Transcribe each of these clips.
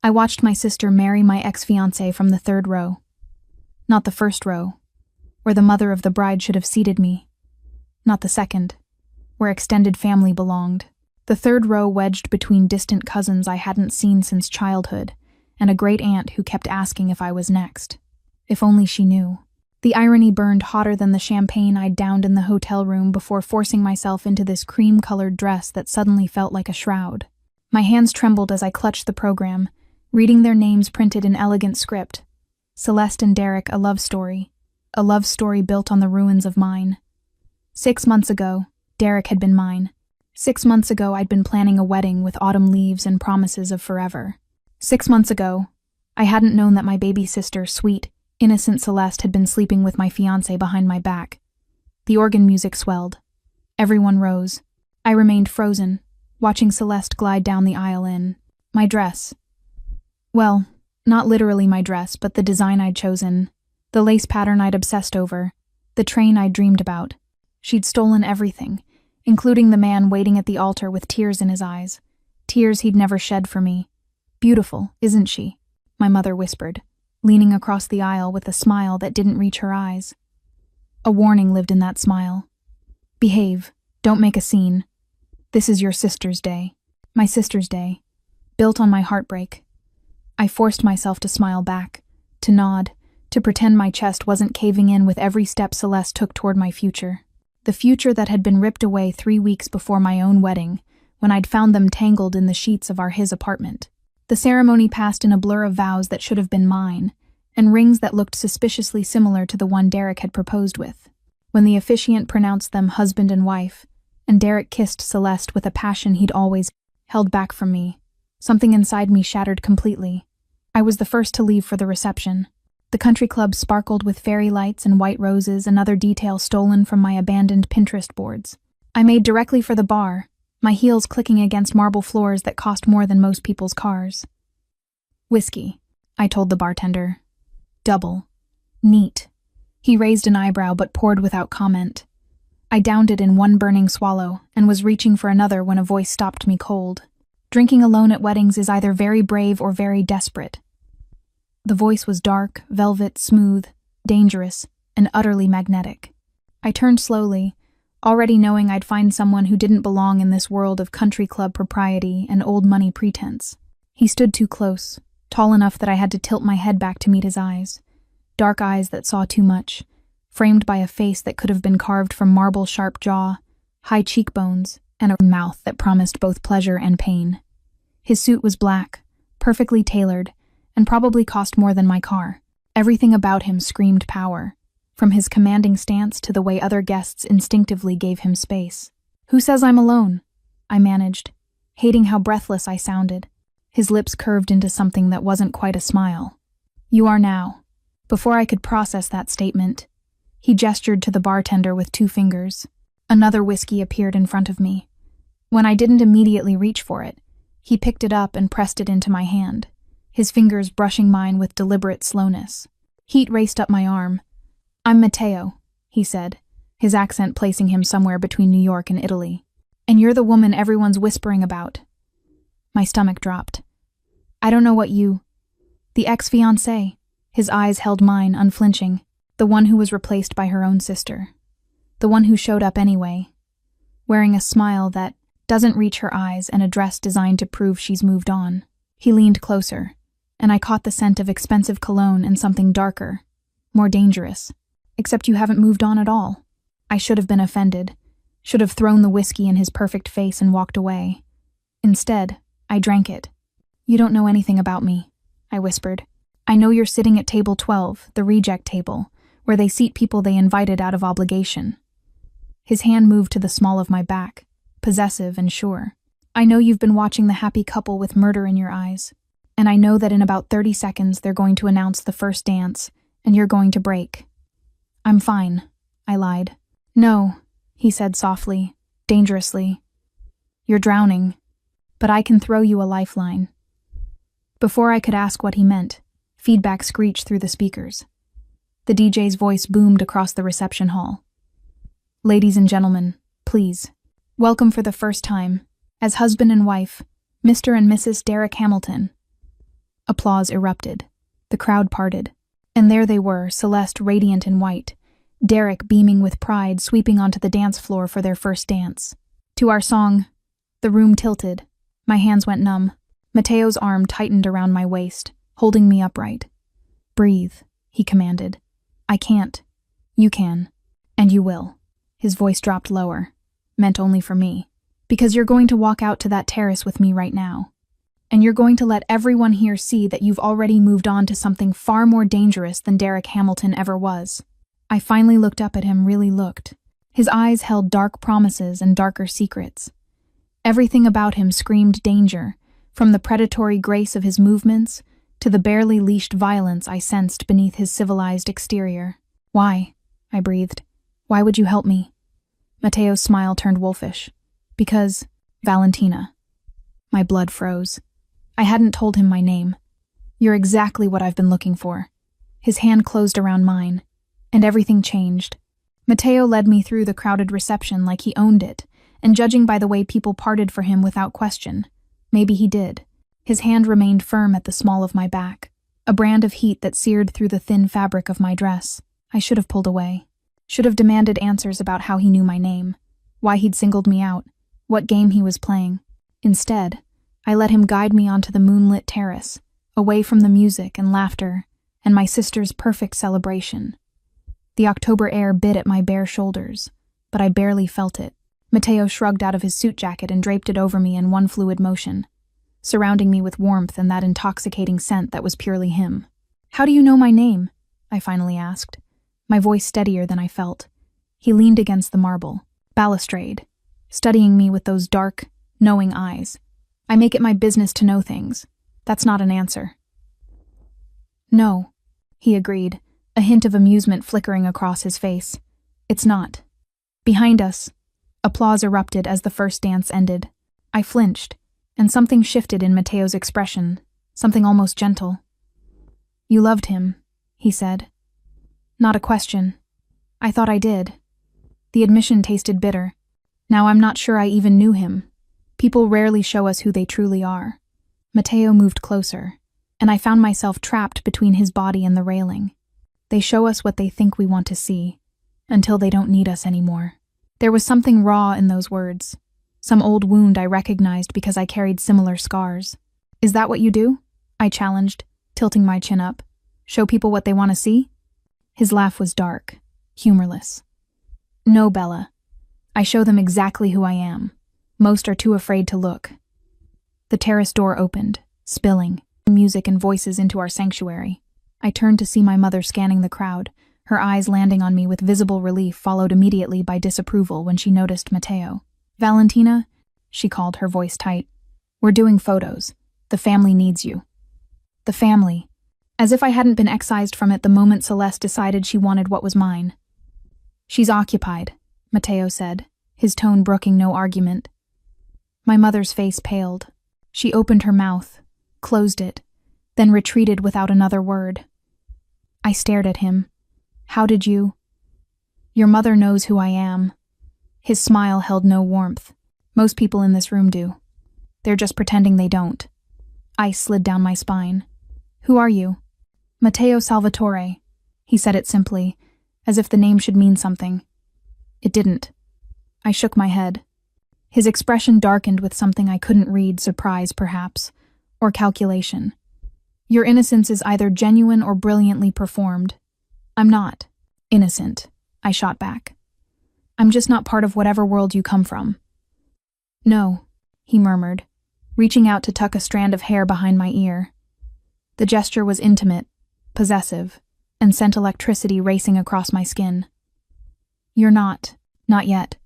I watched my sister marry my ex-fiancé from the third row. Not the first row, where the mother of the bride should have seated me. Not the second, where extended family belonged. The third row wedged between distant cousins I hadn't seen since childhood, and a great aunt who kept asking if I was next. If only she knew. The irony burned hotter than the champagne I'd downed in the hotel room before forcing myself into this cream-colored dress that suddenly felt like a shroud. My hands trembled as I clutched the program, reading their names printed in elegant script. Celeste and Derek, a love story built on the ruins of mine. 6 months ago, Derek had been mine. 6 months ago, I'd been planning a wedding with autumn leaves and promises of forever. 6 months ago, I hadn't known that my baby sister, sweet, innocent Celeste, had been sleeping with my fiancé behind my back. The organ music swelled. Everyone rose. I remained frozen, watching Celeste glide down the aisle in my dress. Well, not literally my dress, but the design I'd chosen, the lace pattern I'd obsessed over, the train I'd dreamed about. She'd stolen everything, including the man waiting at the altar with tears in his eyes, tears he'd never shed for me. Beautiful, isn't she? My mother whispered, leaning across the aisle with a smile that didn't reach her eyes. A warning lived in that smile. Behave, don't make a scene. This is your sister's day. My sister's day. Built on my heartbreak. I forced myself to smile back, to nod, to pretend my chest wasn't caving in with every step Celeste took toward my future. The future that had been ripped away 3 weeks before my own wedding, when I'd found them tangled in the sheets of his apartment. The ceremony passed in a blur of vows that should have been mine, and rings that looked suspiciously similar to the one Derek had proposed with. When the officiant pronounced them husband and wife, and Derek kissed Celeste with a passion he'd always held back from me, something inside me shattered completely. I was the first to leave for the reception. The country club sparkled with fairy lights and white roses, another detail stolen from my abandoned Pinterest boards. I made directly for the bar, my heels clicking against marble floors that cost more than most people's cars. Whiskey, I told the bartender. Double. Neat. He raised an eyebrow but poured without comment. I downed it in one burning swallow and was reaching for another when a voice stopped me cold. Drinking alone at weddings is either very brave or very desperate. The voice was dark, velvet, smooth, dangerous, and utterly magnetic. I turned slowly, already knowing I'd find someone who didn't belong in this world of country club propriety and old money pretense. He stood too close, tall enough that I had to tilt my head back to meet his eyes. Dark eyes that saw too much, framed by a face that could have been carved from marble-sharp jaw, high cheekbones, and a mouth that promised both pleasure and pain. His suit was black, perfectly tailored, and probably cost more than my car. Everything about him screamed power, from his commanding stance to the way other guests instinctively gave him space. "Who says I'm alone?" I managed, hating how breathless I sounded. His lips curved into something that wasn't quite a smile. "You are now." Before I could process that statement, he gestured to the bartender with 2 fingers. Another whiskey appeared in front of me. When I didn't immediately reach for it, he picked it up and pressed it into my hand, his fingers brushing mine with deliberate slowness. Heat raced up my arm. "I'm Matteo," he said, his accent placing him somewhere between New York and Italy. "And you're the woman everyone's whispering about." My stomach dropped. "I don't know what you—" "The ex-fiancé." His eyes held mine, unflinching. The one who was replaced by her own sister. The one who showed up anyway, wearing a smile that doesn't reach her eyes and a dress designed to prove she's moved on. He leaned closer, and I caught the scent of expensive cologne and something darker, more dangerous. "Except you haven't moved on at all." I should have been offended, should have thrown the whiskey in his perfect face and walked away. Instead, I drank it. "You don't know anything about me," I whispered. "I know you're sitting at table 12, the reject table, where they seat people they invited out of obligation." His hand moved to the small of my back, possessive and sure. "I know you've been watching the happy couple with murder in your eyes. And I know that in about 30 seconds they're going to announce the first dance, and you're going to break." "I'm fine," I lied. "No," he said softly, dangerously. "You're drowning, but I can throw you a lifeline." Before I could ask what he meant, feedback screeched through the speakers. The DJ's voice boomed across the reception hall. "Ladies and gentlemen, please, welcome for the first time, as husband and wife, Mr. and Mrs. Derek Hamilton." Applause erupted. The crowd parted. And there they were, Celeste radiant in white, Derek beaming with pride, sweeping onto the dance floor for their first dance. To our song, the room tilted. My hands went numb. Mateo's arm tightened around my waist, holding me upright. Breathe, he commanded. I can't. You can. And you will. His voice dropped lower, meant only for me. Because you're going to walk out to that terrace with me right now. And you're going to let everyone here see that you've already moved on to something far more dangerous than Derek Hamilton ever was. I finally looked up at him, really looked. His eyes held dark promises and darker secrets. Everything about him screamed danger, from the predatory grace of his movements to the barely leashed violence I sensed beneath his civilized exterior. Why? I breathed. Why would you help me? Mateo's smile turned wolfish. Because, Valentina. My blood froze. I hadn't told him my name. You're exactly what I've been looking for. His hand closed around mine, and everything changed. Mateo led me through the crowded reception like he owned it, and judging by the way people parted for him without question, maybe he did. His hand remained firm at the small of my back, a brand of heat that seared through the thin fabric of my dress. I should have pulled away. Should have demanded answers about how he knew my name, why he'd singled me out, what game he was playing. Instead, I let him guide me onto the moonlit terrace, away from the music and laughter and my sister's perfect celebration. The October air bit at my bare shoulders, but I barely felt it. Mateo shrugged out of his suit jacket and draped it over me in one fluid motion, surrounding me with warmth and that intoxicating scent that was purely him. How do you know my name? I finally asked, my voice steadier than I felt. He leaned against the marble balustrade, studying me with those dark, knowing eyes. I make it my business to know things. That's not an answer. No, he agreed, a hint of amusement flickering across his face. It's not. Behind us, applause erupted as the first dance ended. I flinched, and something shifted in Mateo's expression, something almost gentle. You loved him, he said. Not a question. I thought I did. The admission tasted bitter. Now I'm not sure I even knew him. People rarely show us who they truly are. Mateo moved closer, and I found myself trapped between his body and the railing. They show us what they think we want to see, until they don't need us anymore. There was something raw in those words, some old wound I recognized because I carried similar scars. Is that what you do? I challenged, tilting my chin up. Show people what they want to see? His laugh was dark, humorless. No, Bella. I show them exactly who I am. Most are too afraid to look. The terrace door opened, spilling music and voices into our sanctuary. I turned to see my mother scanning the crowd, her eyes landing on me with visible relief, followed immediately by disapproval when she noticed Mateo. Valentina, she called, her voice tight. We're doing photos. The family needs you. The family. As if I hadn't been excised from it the moment Celeste decided she wanted what was mine. She's occupied, Mateo said, his tone brooking no argument. My mother's face paled. She opened her mouth, closed it, then retreated without another word. I stared at him. How did you? Your mother knows who I am. His smile held no warmth. Most people in this room do. They're just pretending they don't. Ice slid down my spine. Who are you? Mateo Salvatore. He said it simply, as if the name should mean something. It didn't. I shook my head. His expression darkened with something I couldn't read, surprise perhaps, or calculation. Your innocence is either genuine or brilliantly performed. I'm not innocent, I shot back. I'm just not part of whatever world you come from. No, he murmured, reaching out to tuck a strand of hair behind my ear. The gesture was intimate, possessive, and sent electricity racing across my skin. You're not yet.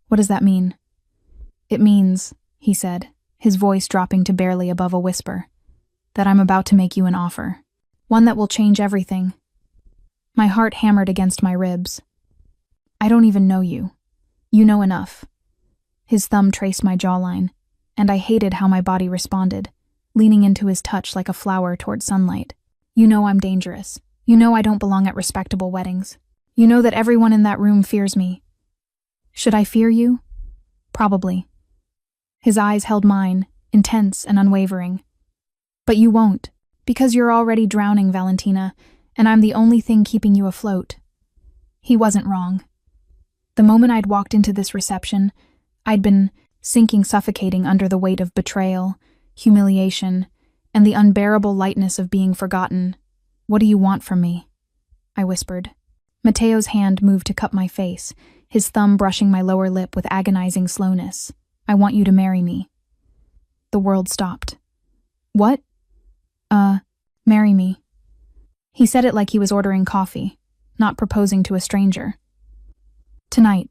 What does that mean? It means, he said, his voice dropping to barely above a whisper, that I'm about to make you an offer. One that will change everything. My heart hammered against my ribs. I don't even know you. You know enough. His thumb traced my jawline, and I hated how my body responded, leaning into his touch like a flower toward sunlight. You know I'm dangerous. You know I don't belong at respectable weddings. You know that everyone in that room fears me. Should I fear you? Probably. His eyes held mine, intense and unwavering. But you won't, because you're already drowning, Valentina, and I'm the only thing keeping you afloat. He wasn't wrong. The moment I'd walked into this reception, I'd been sinking, suffocating under the weight of betrayal, humiliation, and the unbearable lightness of being forgotten. What do you want from me? I whispered. Matteo's hand moved to cup my face, his thumb brushing my lower lip with agonizing slowness. I want you to marry me. The world stopped. What? Marry me. He said it like he was ordering coffee, not proposing to a stranger. Tonight.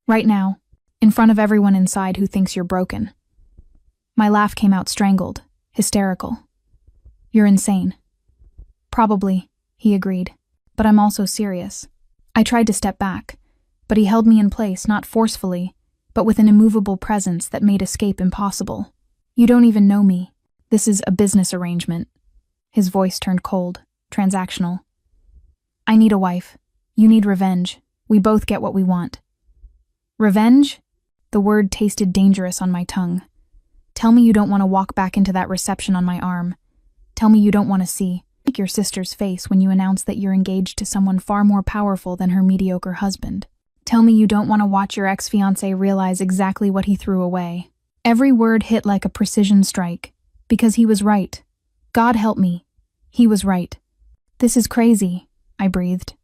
Right now. In front of everyone inside who thinks you're broken. My laugh came out strangled, hysterical. You're insane. Probably, he agreed, but I'm also serious. I tried to step back, but he held me in place, not forcefully, but with an immovable presence that made escape impossible. You don't even know me. This is a business arrangement. His voice turned cold, transactional. I need a wife. You need revenge. We both get what we want. Revenge? The word tasted dangerous on my tongue. Tell me you don't want to walk back into that reception on my arm. Tell me you don't want to see your sister's face when you announce that you're engaged to someone far more powerful than her mediocre husband. Tell me you don't want to watch your ex-fiancé realize exactly what he threw away. Every word hit like a precision strike, because he was right. God help me. He was right. This is crazy, I breathed.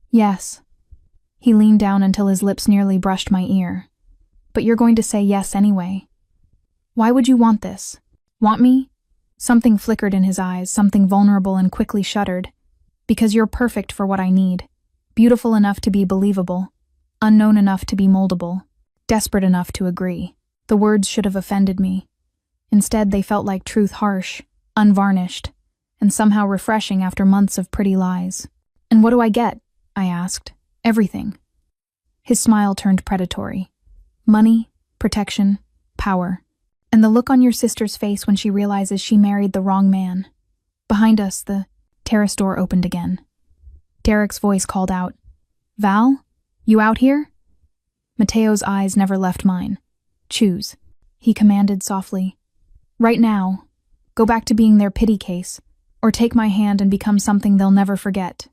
Yes. He leaned down until his lips nearly brushed my ear. But you're going to say yes anyway. Why would you want this? Want me? Something flickered in his eyes, something vulnerable, and quickly shuddered. Because you're perfect for what I need. Beautiful enough to be believable. Unknown enough to be moldable. Desperate enough to agree. The words should have offended me. Instead, they felt like truth, harsh, unvarnished, and somehow refreshing after months of pretty lies. And what do I get? I asked. Everything. His smile turned predatory. Money, protection, power. And the look on your sister's face when she realizes she married the wrong man. Behind us, the terrace door opened again. Derek's voice called out, Val, you out here? Matteo's eyes never left mine. Choose, he commanded softly. Right now, go back to being their pity case, or take my hand and become something they'll never forget.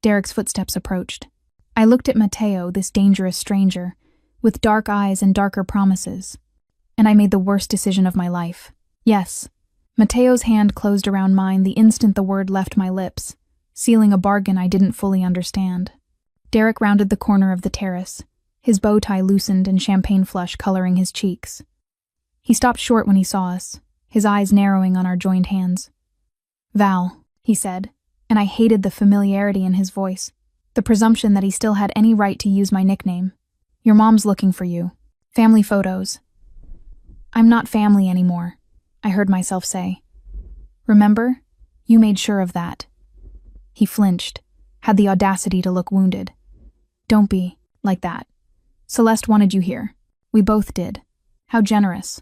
Derek's footsteps approached. I looked at Matteo, this dangerous stranger, with dark eyes and darker promises. And I made the worst decision of my life. Yes. Matteo's hand closed around mine the instant the word left my lips, sealing a bargain I didn't fully understand. Derek rounded the corner of the terrace, his bow tie loosened and champagne flush coloring his cheeks. He stopped short when he saw us, his eyes narrowing on our joined hands. Val, he said, and I hated the familiarity in his voice, the presumption that he still had any right to use my nickname. Your mom's looking for you. Family photos. I'm not family anymore, I heard myself say. Remember? You made sure of that. He flinched, had the audacity to look wounded. Don't be like that. Celeste wanted you here. We both did. How generous.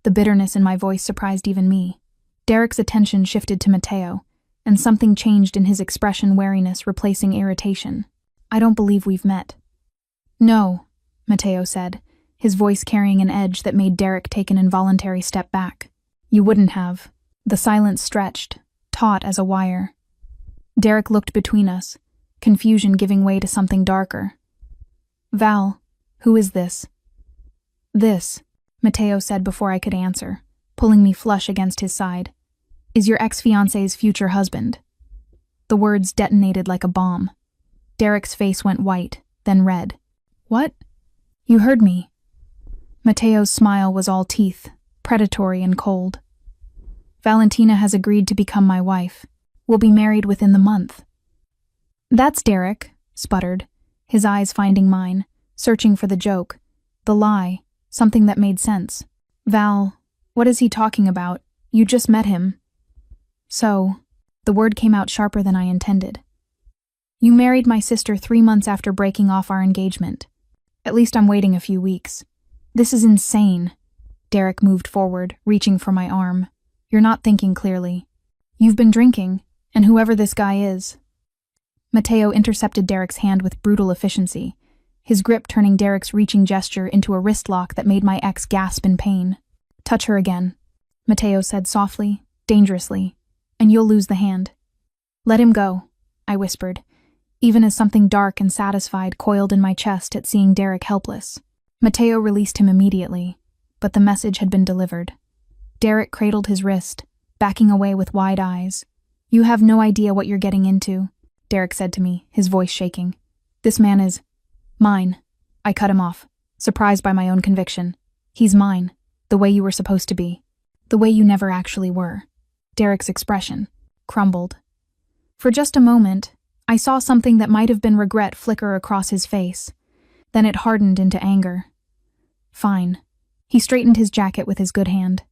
The bitterness in my voice surprised even me. Derek's attention shifted to Matteo, and something changed in his expression, wariness replacing irritation. I don't believe we've met. No, Matteo said, his voice carrying an edge that made Derek take an involuntary step back. You wouldn't have. The silence stretched, taut as a wire. Derek looked between us, confusion giving way to something darker. Val, who is this? This, Matteo said before I could answer, pulling me flush against his side, is your ex-fiancé's future husband. The words detonated like a bomb. Derek's face went white, then red. What? You heard me. Matteo's smile was all teeth, predatory and cold. Valentina has agreed to become my wife. We'll be married within the month. That's Derek, sputtered, his eyes finding mine, searching for the joke, the lie, something that made sense. Val, what is he talking about? You just met him. So, the word came out sharper than I intended. You married my sister 3 months after breaking off our engagement. At least I'm waiting a few weeks. This is insane. Derek moved forward, reaching for my arm. You're not thinking clearly. You've been drinking, and whoever this guy is. Matteo intercepted Derek's hand with brutal efficiency, his grip turning Derek's reaching gesture into a wrist lock that made my ex gasp in pain. Touch her again, Matteo said softly, dangerously, and you'll lose the hand. Let him go, I whispered, even as something dark and satisfied coiled in my chest at seeing Derek helpless. Matteo released him immediately, but the message had been delivered. Derek cradled his wrist, backing away with wide eyes. You have no idea what you're getting into, Derek said to me, his voice shaking. This man is mine. I cut him off, surprised by my own conviction. He's mine, the way you were supposed to be, the way you never actually were. Derek's expression crumbled. For just a moment, I saw something that might have been regret flicker across his face. Then it hardened into anger. Fine. He straightened his jacket with his good hand.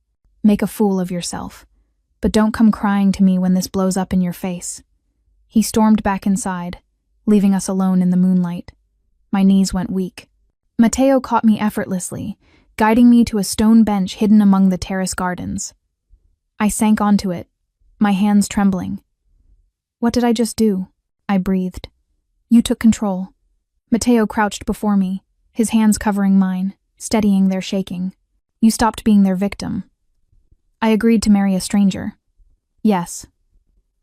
Make a fool of yourself. But don't come crying to me when this blows up in your face. He stormed back inside, leaving us alone in the moonlight. My knees went weak. Matteo caught me effortlessly, guiding me to a stone bench hidden among the terrace gardens. I sank onto it, my hands trembling. What did I just do? I breathed. You took control. Matteo crouched before me, his hands covering mine, steadying their shaking. You stopped being their victim. I agreed to marry a stranger. Yes.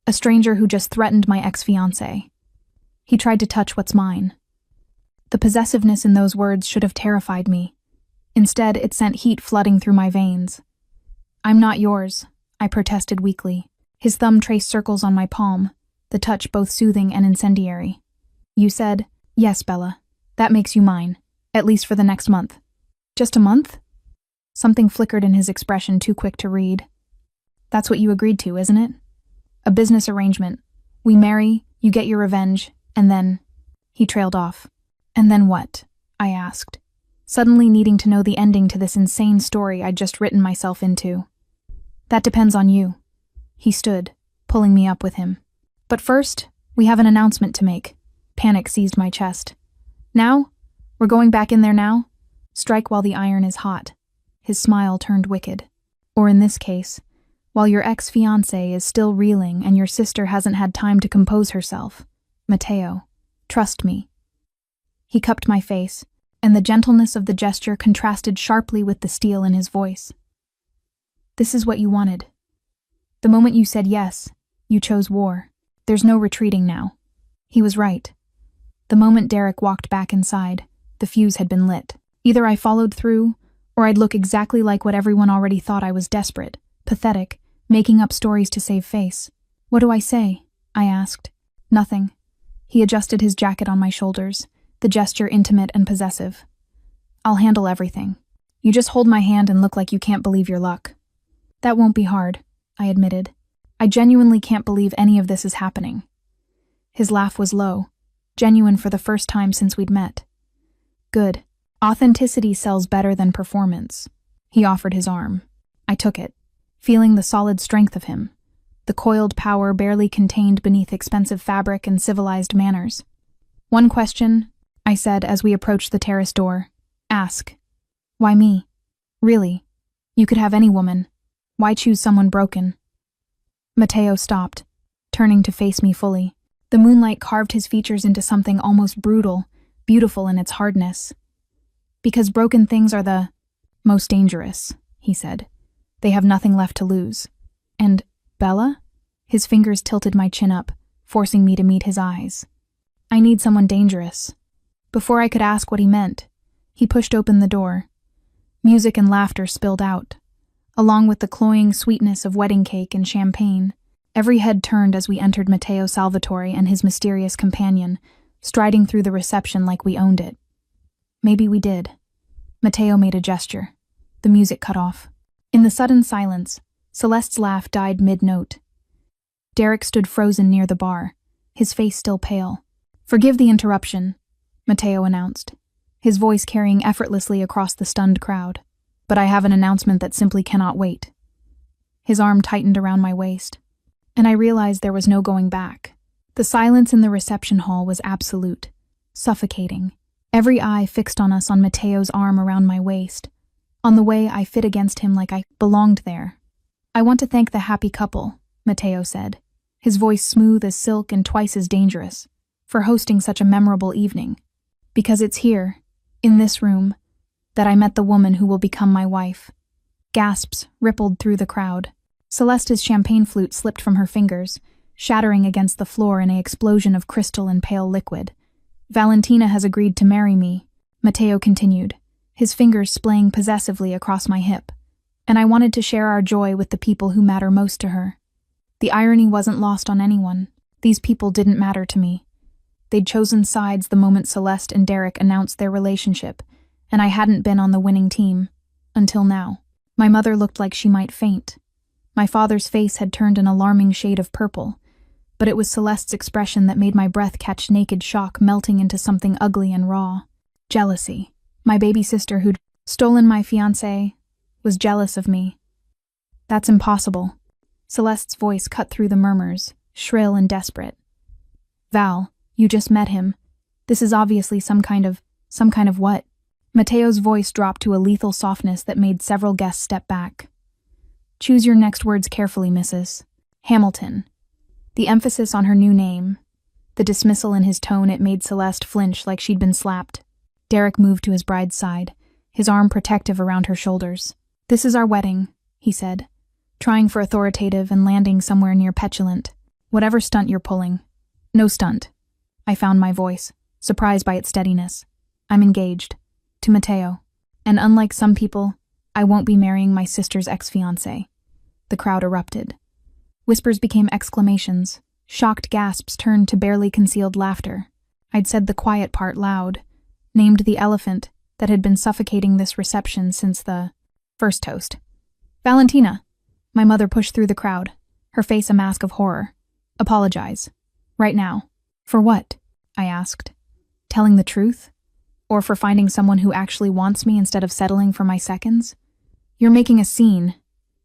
A stranger who just threatened my ex-fiancé. He tried to touch what's mine. The possessiveness in those words should have terrified me. Instead, it sent heat flooding through my veins. I'm not yours, I protested weakly. His thumb traced circles on my palm, the touch both soothing and incendiary. You said, yes, Bella, that makes you mine, at least for the next month. Just a month? Something flickered in his expression too quick to read. That's what you agreed to, isn't it? A business arrangement. We marry, you get your revenge, and then... He trailed off. And then what? I asked, suddenly needing to know the ending to this insane story I'd just written myself into. That depends on you. He stood, pulling me up with him. But first, we have an announcement to make. Panic seized my chest. Now? We're going back in there now? Strike while the iron is hot. His smile turned wicked. Or in this case, while your ex-fiancé is still reeling and your sister hasn't had time to compose herself. Matteo, trust me. He cupped my face, and the gentleness of the gesture contrasted sharply with the steel in his voice. This is what you wanted. The moment you said yes, you chose war. There's no retreating now. He was right. The moment Derek walked back inside, the fuse had been lit. Either I followed through, or I'd look exactly like what everyone already thought I was: desperate, pathetic, making up stories to save face. What do I say? I asked. Nothing. He adjusted his jacket on my shoulders, the gesture intimate and possessive. I'll handle everything. You just hold my hand and look like you can't believe your luck. That won't be hard, I admitted. I genuinely can't believe any of this is happening. His laugh was low, genuine for the first time since we'd met. Good. Authenticity sells better than performance. He offered his arm. I took it, feeling the solid strength of him, the coiled power barely contained beneath expensive fabric and civilized manners. One question, I said as we approached the terrace door. Ask. Why me? Really? You could have any woman. Why choose someone broken? Matteo stopped, turning to face me fully. The moonlight carved his features into something almost brutal, beautiful in its hardness. Because broken things are the most dangerous, he said. They have nothing left to lose. And Bella? His fingers tilted my chin up, forcing me to meet his eyes. I need someone dangerous. Before I could ask what he meant, he pushed open the door. Music and laughter spilled out, along with the cloying sweetness of wedding cake and champagne. Every head turned as we entered Matteo Salvatore and his mysterious companion, striding through the reception like we owned it. Maybe we did. Matteo made a gesture. The music cut off. In the sudden silence, Celeste's laugh died mid-note. Derek stood frozen near the bar, his face still pale. Forgive the interruption, Matteo announced, his voice carrying effortlessly across the stunned crowd. But I have an announcement that simply cannot wait. His arm tightened around my waist, and I realized there was no going back. The silence in the reception hall was absolute, suffocating. Every eye fixed on us, on Matteo's arm around my waist, on the way I fit against him like I belonged there. I want to thank the happy couple, Matteo said, his voice smooth as silk and twice as dangerous, for hosting such a memorable evening. Because it's here, in this room, that I met the woman who will become my wife. Gasps rippled through the crowd. Celeste's champagne flute slipped from her fingers, shattering against the floor in an explosion of crystal and pale liquid. Valentina has agreed to marry me, Matteo continued, his fingers splaying possessively across my hip. And I wanted to share our joy with the people who matter most to her. The irony wasn't lost on anyone. These people didn't matter to me. They'd chosen sides the moment Celeste and Derek announced their relationship, and I hadn't been on the winning team. Until now. My mother looked like she might faint. My father's face had turned an alarming shade of purple, but it was Celeste's expression that made my breath catch naked shock melting into something ugly and raw. Jealousy. My baby sister who'd stolen my fiancé was jealous of me. That's impossible. Celeste's voice cut through the murmurs, shrill and desperate. Val, you just met him. This is obviously some kind of what? Matteo's voice dropped to a lethal softness that made several guests step back. Choose your next words carefully, Mrs. Hamilton. The emphasis on her new name, the dismissal in his tone, it made Celeste flinch like she'd been slapped. Derek moved to his bride's side, his arm protective around her shoulders. This is our wedding, he said, trying for authoritative and landing somewhere near petulant. Whatever stunt you're pulling. No stunt. I found my voice, surprised by its steadiness. I'm engaged. To Matteo. And unlike some people, I won't be marrying my sister's ex-fiancé. The crowd erupted. Whispers became exclamations. Shocked gasps turned to barely concealed laughter. I'd said the quiet part loud, named the elephant that had been suffocating this reception since the first toast. Valentina! My mother pushed through the crowd, her face a mask of horror. Apologize. Right now. For what? I asked. Telling the truth? Or for finding someone who actually wants me instead of settling for my seconds? You're making a scene,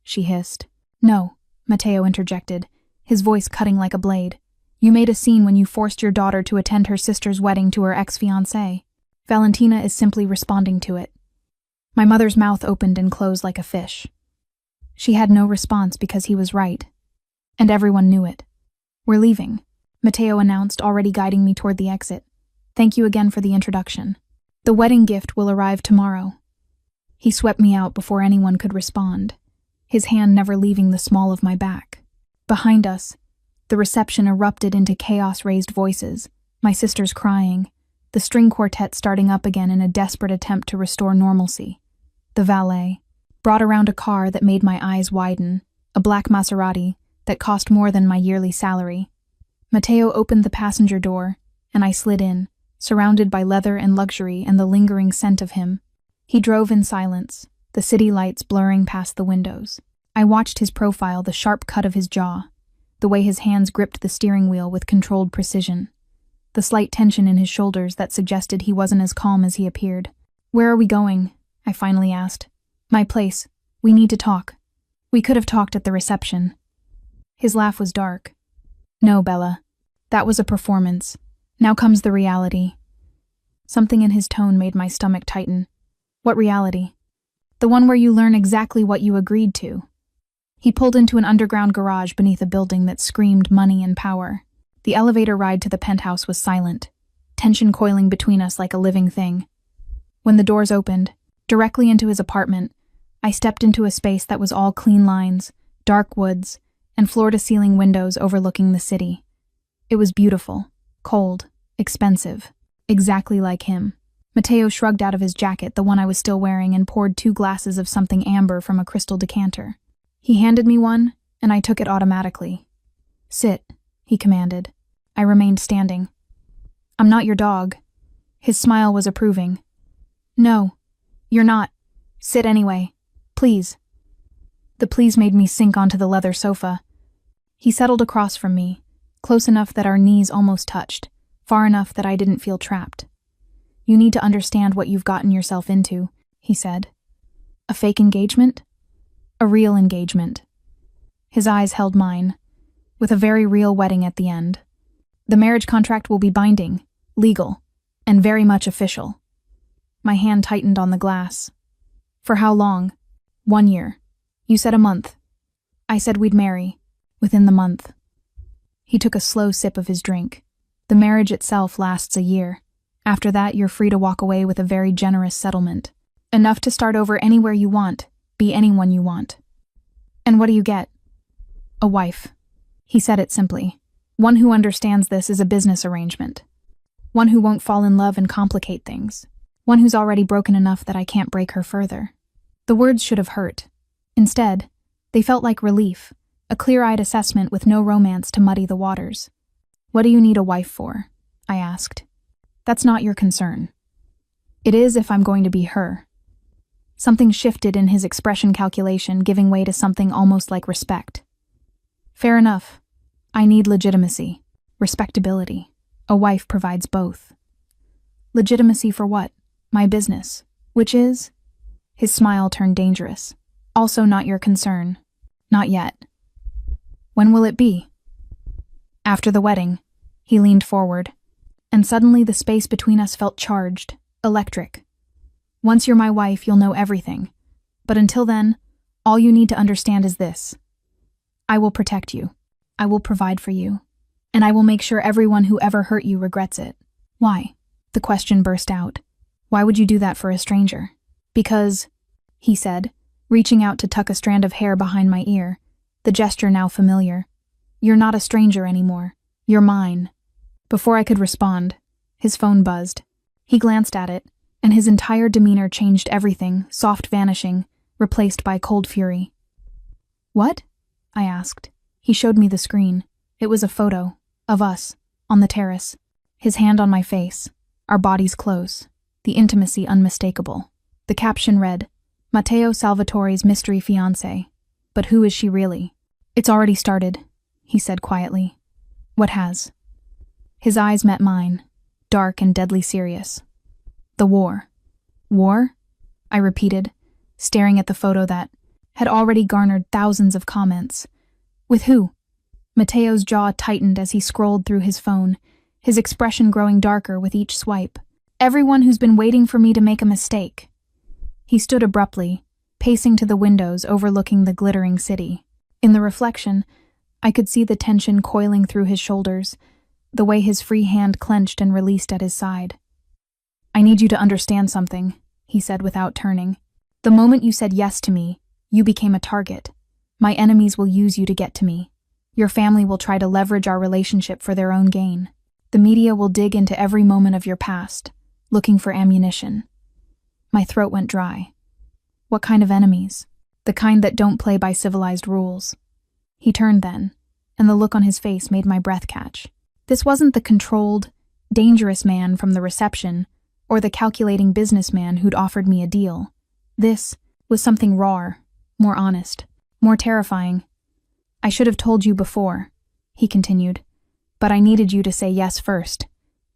she hissed. No, Matteo interjected, his voice cutting like a blade. You made a scene when you forced your daughter to attend her sister's wedding to her ex-fiancé. Valentina is simply responding to it. My mother's mouth opened and closed like a fish. She had no response because he was right. And everyone knew it. We're leaving, Matteo announced, already guiding me toward the exit. Thank you again for the introduction. The wedding gift will arrive tomorrow. He swept me out before anyone could respond, his hand never leaving the small of my back. Behind us, the reception erupted into chaos-raised voices, my sisters crying, the string quartet starting up again in a desperate attempt to restore normalcy. The valet brought around a car that made my eyes widen, a black Maserati that cost more than my yearly salary. Matteo opened the passenger door, and I slid in, surrounded by leather and luxury and the lingering scent of him. He drove in silence, the city lights blurring past the windows. I watched his profile, the sharp cut of his jaw, the way his hands gripped the steering wheel with controlled precision, the slight tension in his shoulders that suggested he wasn't as calm as he appeared. Where are we going? I finally asked. My place. We need to talk. We could have talked at the reception. His laugh was dark. No, Bella. That was a performance. Now comes the reality. Something in his tone made my stomach tighten. What reality? The one where you learn exactly what you agreed to. He pulled into an underground garage beneath a building that screamed money and power. The elevator ride to the penthouse was silent, tension coiling between us like a living thing. When the doors opened, directly into his apartment, I stepped into a space that was all clean lines, dark woods, and floor-to-ceiling windows overlooking the city. It was beautiful, cold, expensive, exactly like him. Matteo shrugged out of his jacket, the one I was still wearing, and poured 2 glasses of something amber from a crystal decanter. He handed me one, and I took it automatically. Sit, he commanded. I remained standing. I'm not your dog. His smile was approving. No, you're not. Sit anyway. Please. The please made me sink onto the leather sofa. He settled across from me, close enough that our knees almost touched, far enough that I didn't feel trapped. You need to understand what you've gotten yourself into, he said. A fake engagement? A real engagement. His eyes held mine, with a very real wedding at the end. The marriage contract will be binding, legal, and very much official. My hand tightened on the glass. For how long? 1 year. You said a month. I said we'd marry, within the month. He took a slow sip of his drink. The marriage itself lasts a year. After that, you're free to walk away with a very generous settlement. Enough to start over anywhere you want, be anyone you want. And what do you get? A wife. He said it simply. One who understands this is a business arrangement. One who won't fall in love and complicate things. One who's already broken enough that I can't break her further. The words should have hurt. Instead, they felt like relief, a clear-eyed assessment with no romance to muddy the waters. What do you need a wife for? I asked. That's not your concern. It is if I'm going to be her. Something shifted in his expression calculation, giving way to something almost like respect. Fair enough. I need legitimacy, respectability. A wife provides both. Legitimacy for what? My business. Which is? His smile turned dangerous. Also not your concern. Not yet. When will it be? After the wedding. He leaned forward, and suddenly the space between us felt charged, electric. Once you're my wife, you'll know everything. But until then, all you need to understand is this. I will protect you. I will provide for you. And I will make sure everyone who ever hurt you regrets it. Why? The question burst out. Why would you do that for a stranger? Because, he said, reaching out to tuck a strand of hair behind my ear, the gesture now familiar. You're not a stranger anymore. You're mine. Before I could respond, his phone buzzed. He glanced at it, and his entire demeanor changed everything, soft vanishing, replaced by cold fury. What? I asked. He showed me the screen. It was a photo of us on the terrace, his hand on my face, our bodies close, the intimacy unmistakable. The caption read, Matteo Salvatore's mystery fiancé. But who is she really? It's already started, he said quietly. What has? His eyes met mine, dark and deadly serious. The war. War? I repeated, staring at the photo that had already garnered thousands of comments. With who? Matteo's jaw tightened as he scrolled through his phone, his expression growing darker with each swipe. Everyone who's been waiting for me to make a mistake. He stood abruptly, pacing to the windows overlooking the glittering city. In the reflection, I could see the tension coiling through his shoulders, the way his free hand clenched and released at his side. I need you to understand something, he said without turning. The moment you said yes to me, you became a target. My enemies will use you to get to me. Your family will try to leverage our relationship for their own gain. The media will dig into every moment of your past, looking for ammunition. My throat went dry. What kind of enemies? The kind that don't play by civilized rules. He turned then, and the look on his face made my breath catch. This wasn't the controlled, dangerous man from the reception, or the calculating businessman who'd offered me a deal. This was something rawer, more honest, more terrifying. I should have told you before, he continued, but I needed you to say yes first.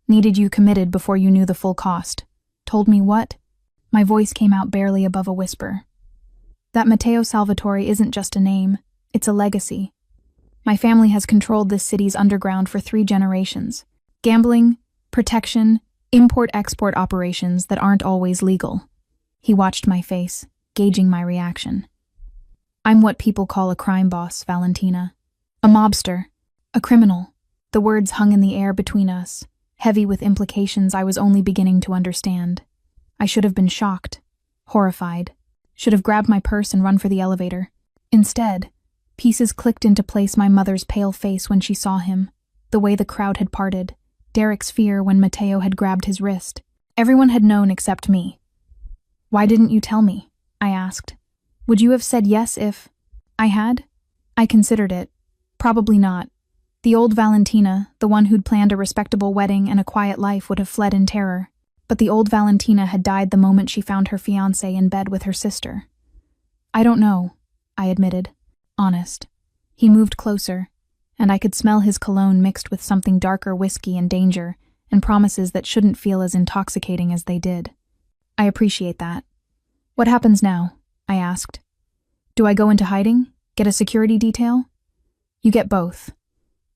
Needed you committed before you knew the full cost. Told me what? My voice came out barely above a whisper. That Matteo Salvatore isn't just a name, it's a legacy. My family has controlled this city's underground for 3 generations. Gambling, protection, import-export operations that aren't always legal. He watched my face, gauging my reaction. I'm what people call a crime boss, Valentina. A mobster. A criminal. The words hung in the air between us, heavy with implications I was only beginning to understand. I should have been shocked, horrified, should have grabbed my purse and run for the elevator. Instead, pieces clicked into place my mother's pale face when she saw him, the way the crowd had parted, Derek's fear when Matteo had grabbed his wrist. Everyone had known except me. Why didn't you tell me? I asked. Would you have said yes if I had? I considered it. Probably not. The old Valentina, the one who'd planned a respectable wedding and a quiet life, would have fled in terror. But the old Valentina had died the moment she found her fiancé in bed with her sister. I don't know, I admitted. Honest. He moved closer, and I could smell his cologne mixed with something darker whiskey and danger, and promises that shouldn't feel as intoxicating as they did. I appreciate that. What happens now? I asked. Do I go into hiding? Get a security detail? You get both.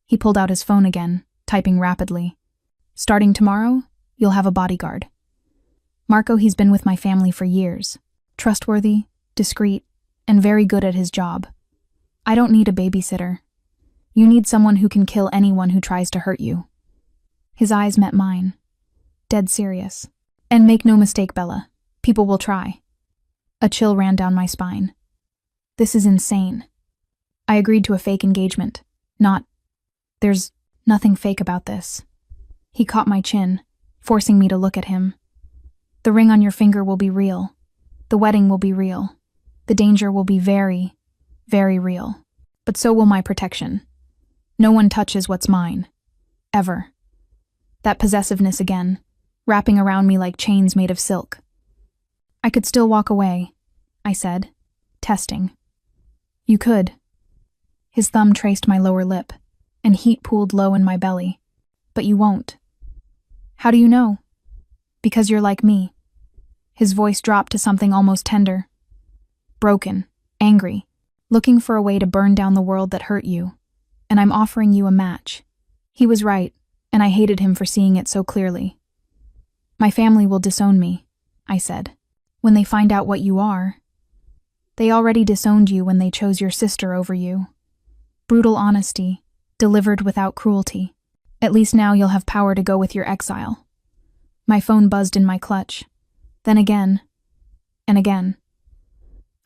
He pulled out his phone again, typing rapidly. Starting tomorrow, you'll have a bodyguard. Marco, he's been with my family for years. Trustworthy, discreet, and very good at his job. I don't need a babysitter. You need someone who can kill anyone who tries to hurt you. His eyes met mine. Dead serious. And make no mistake, Bella. People will try. A chill ran down my spine. This is insane. I agreed to a fake engagement. There's nothing fake about this. He caught my chin, forcing me to look at him. The ring on your finger will be real. The wedding will be real. The danger will be very, very real. But so will my protection. No one touches what's mine. Ever. That possessiveness again, wrapping around me like chains made of silk. I could still walk away, I said, testing. You could. His thumb traced my lower lip, and heat pooled low in my belly. But you won't. How do you know? Because you're like me. His voice dropped to something almost tender. Broken, angry, looking for a way to burn down the world that hurt you. And I'm offering you a match. He was right, and I hated him for seeing it so clearly. My family will disown me, I said, when they find out what you are. They already disowned you when they chose your sister over you. Brutal honesty, delivered without cruelty. At least now you'll have power to go with your exile. My phone buzzed in my clutch. Then again, and again.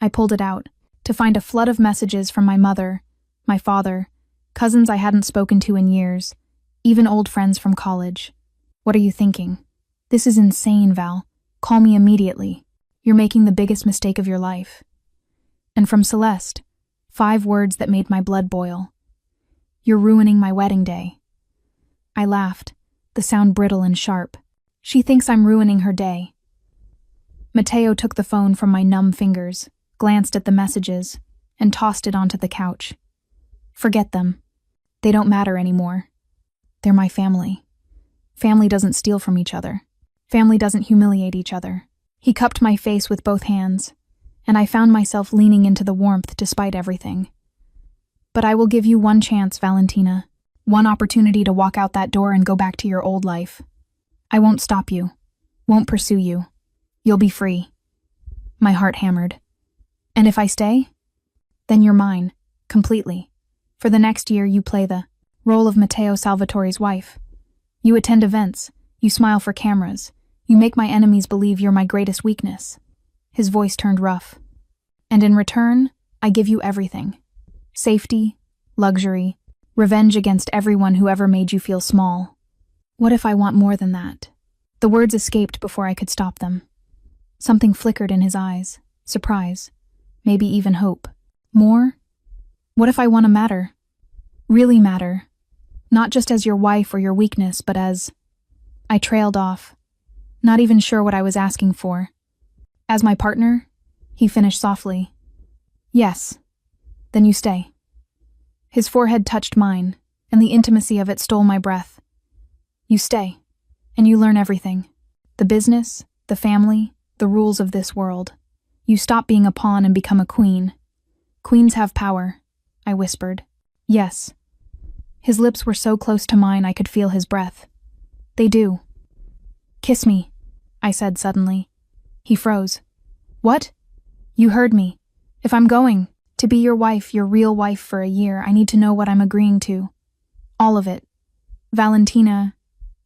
I pulled it out, to find a flood of messages from my mother, my father, cousins I hadn't spoken to in years, even old friends from college. What are you thinking? This is insane, Val. Call me immediately. You're making the biggest mistake of your life. And from Celeste, 5 words that made my blood boil. You're ruining my wedding day. I laughed, the sound brittle and sharp. She thinks I'm ruining her day. Mateo took the phone from my numb fingers, glanced at the messages, and tossed it onto the couch. Forget them. They don't matter anymore. They're my family. Family doesn't steal from each other. Family doesn't humiliate each other. He cupped my face with both hands, and I found myself leaning into the warmth despite everything. But I will give you one chance, Valentina. One opportunity to walk out that door and go back to your old life. I won't stop you. Won't pursue you. You'll be free. My heart hammered. And if I stay? Then you're mine. Completely. For the next year, you play the role of Matteo Salvatore's wife. You attend events. You smile for cameras. You make my enemies believe you're my greatest weakness. His voice turned rough. And in return, I give you everything. Safety, luxury, revenge against everyone who ever made you feel small. What if I want more than that? The words escaped before I could stop them. Something flickered in his eyes. Surprise. Maybe even hope. More? What if I want to matter? Really matter. Not just as your wife or your weakness, but as... I trailed off, not even sure what I was asking for. As my partner? He finished softly. Yes. Then you stay. His forehead touched mine, and the intimacy of it stole my breath. You stay, and you learn everything. The business, the family, the rules of this world. You stop being a pawn and become a queen. Queens have power, I whispered. Yes. His lips were so close to mine I could feel his breath. They do. Kiss me, I said suddenly. He froze. What? You heard me. If I'm going to be your wife, your real wife for a year, I need to know what I'm agreeing to. All of it. Valentina,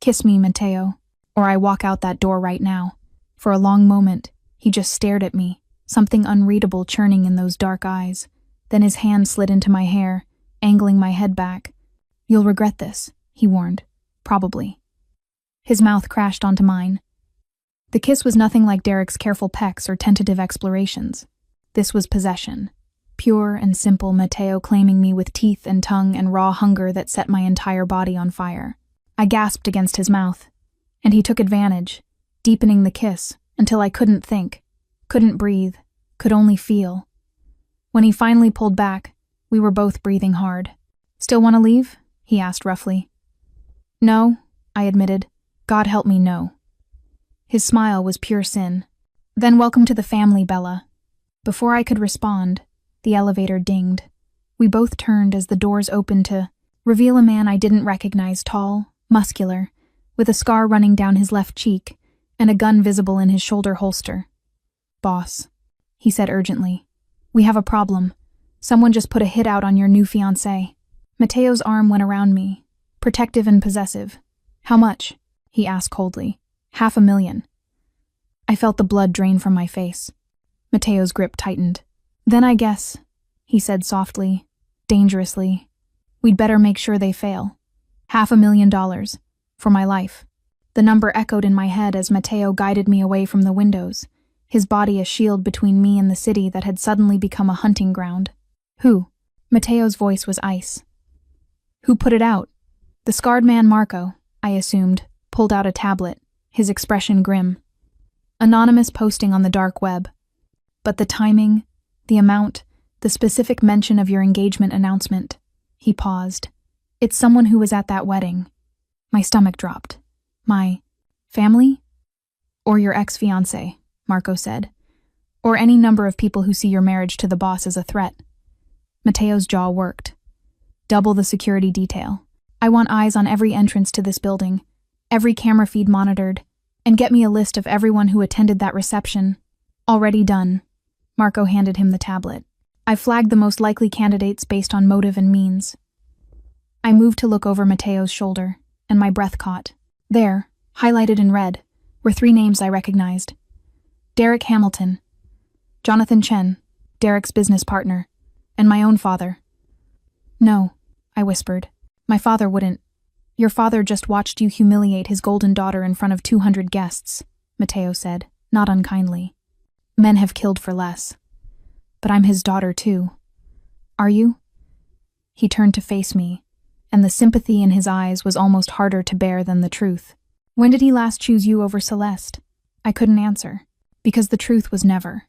kiss me, Matteo, or I walk out that door right now. For a long moment, he just stared at me, something unreadable churning in those dark eyes. Then his hand slid into my hair, angling my head back. You'll regret this, he warned. Probably. His mouth crashed onto mine. The kiss was nothing like Derek's careful pecks or tentative explorations. This was possession. Pure and simple Matteo claiming me with teeth and tongue and raw hunger that set my entire body on fire. I gasped against his mouth, and he took advantage, deepening the kiss until I couldn't think, couldn't breathe, could only feel. When he finally pulled back, we were both breathing hard. Still want to leave? He asked roughly. No, I admitted. God help me, no. His smile was pure sin. Then welcome to the family, Bella. Before I could respond, the elevator dinged. We both turned as the doors opened to reveal a man I didn't recognize, tall, muscular, with a scar running down his left cheek and a gun visible in his shoulder holster. Boss, he said urgently. We have a problem. Someone just put a hit out on your new fiancé. Matteo's arm went around me, protective and possessive. How much? He asked coldly. $500,000. I felt the blood drain from my face. Matteo's grip tightened. Then I guess, he said softly, dangerously. We'd better make sure they fail. $500,000. For my life. The number echoed in my head as Matteo guided me away from the windows, his body a shield between me and the city that had suddenly become a hunting ground. Who? Matteo's voice was ice. Who put it out? The scarred man Marco, I assumed, pulled out a tablet, his expression grim. Anonymous posting on the dark web. But the timing, the amount, the specific mention of your engagement announcement. He paused. It's someone who was at that wedding. My stomach dropped. My family? Or your ex-fiancé, Marco said. Or any number of people who see your marriage to the boss as a threat. Matteo's jaw worked. Double the security detail. I want eyes on every entrance to this building, every camera feed monitored, and get me a list of everyone who attended that reception. Already done. Marco handed him the tablet. I flagged the most likely candidates based on motive and means. I moved to look over Matteo's shoulder, and my breath caught. There, highlighted in red, were 3 names I recognized. Derek Hamilton, Jonathan Chen, Derek's business partner, and my own father. No, I whispered. My father wouldn't. Your father just watched you humiliate his golden daughter in front of 200 guests, Matteo said, not unkindly. Men have killed for less. But I'm his daughter too. Are you? He turned to face me, and the sympathy in his eyes was almost harder to bear than the truth. When did he last choose you over Celeste? I couldn't answer, because the truth was never.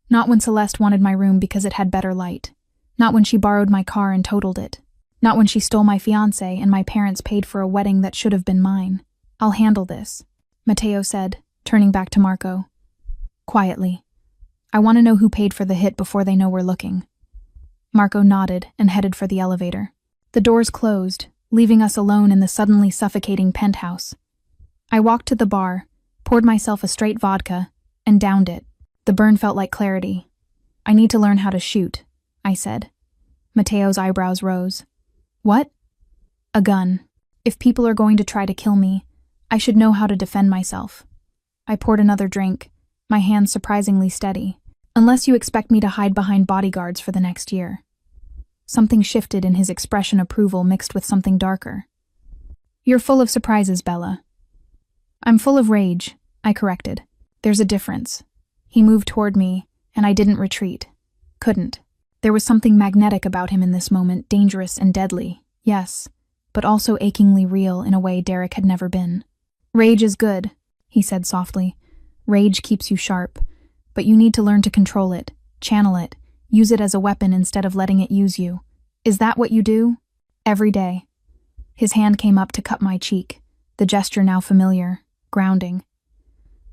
Not when Celeste wanted my room because it had better light. Not when she borrowed my car and totaled it. Not when she stole my fiancé and my parents paid for a wedding that should have been mine. I'll handle this, Matteo said, turning back to Marco. Quietly. I want to know who paid for the hit before they know we're looking. Marco nodded and headed for the elevator. The doors closed, leaving us alone in the suddenly suffocating penthouse. I walked to the bar, poured myself a straight vodka, and downed it. The burn felt like clarity. I need to learn how to shoot, I said. Matteo's eyebrows rose. What? A gun. If people are going to try to kill me, I should know how to defend myself. I poured another drink, my hands surprisingly steady. Unless you expect me to hide behind bodyguards for the next year. Something shifted in his expression, approval mixed with something darker. You're full of surprises, Bella. I'm full of rage, I corrected. There's a difference. He moved toward me, and I didn't retreat. Couldn't. There was something magnetic about him in this moment, dangerous and deadly, yes, but also achingly real in a way Derek had never been. Rage is good, he said softly. Rage keeps you sharp, but you need to learn to control it, channel it, use it as a weapon instead of letting it use you. Is that what you do? Every day. His hand came up to cup my cheek, the gesture now familiar, grounding.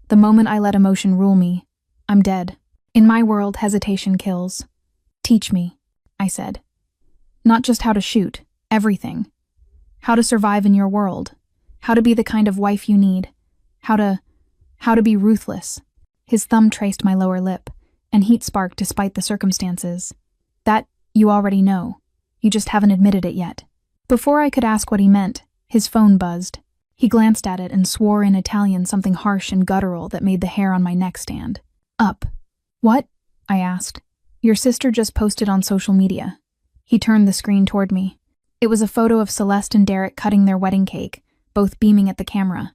The moment I let emotion rule me, I'm dead. In my world, hesitation kills. Teach me, I said. Not just how to shoot, everything. How to survive in your world. How to be the kind of wife you need. How to be ruthless. His thumb traced my lower lip, and heat sparked despite the circumstances. That, you already know. You just haven't admitted it yet. Before I could ask what he meant, his phone buzzed. He glanced at it and swore in Italian something harsh and guttural that made the hair on my neck stand. Up. What? I asked. Your sister just posted on social media. He turned the screen toward me. It was a photo of Celeste and Derek cutting their wedding cake, both beaming at the camera.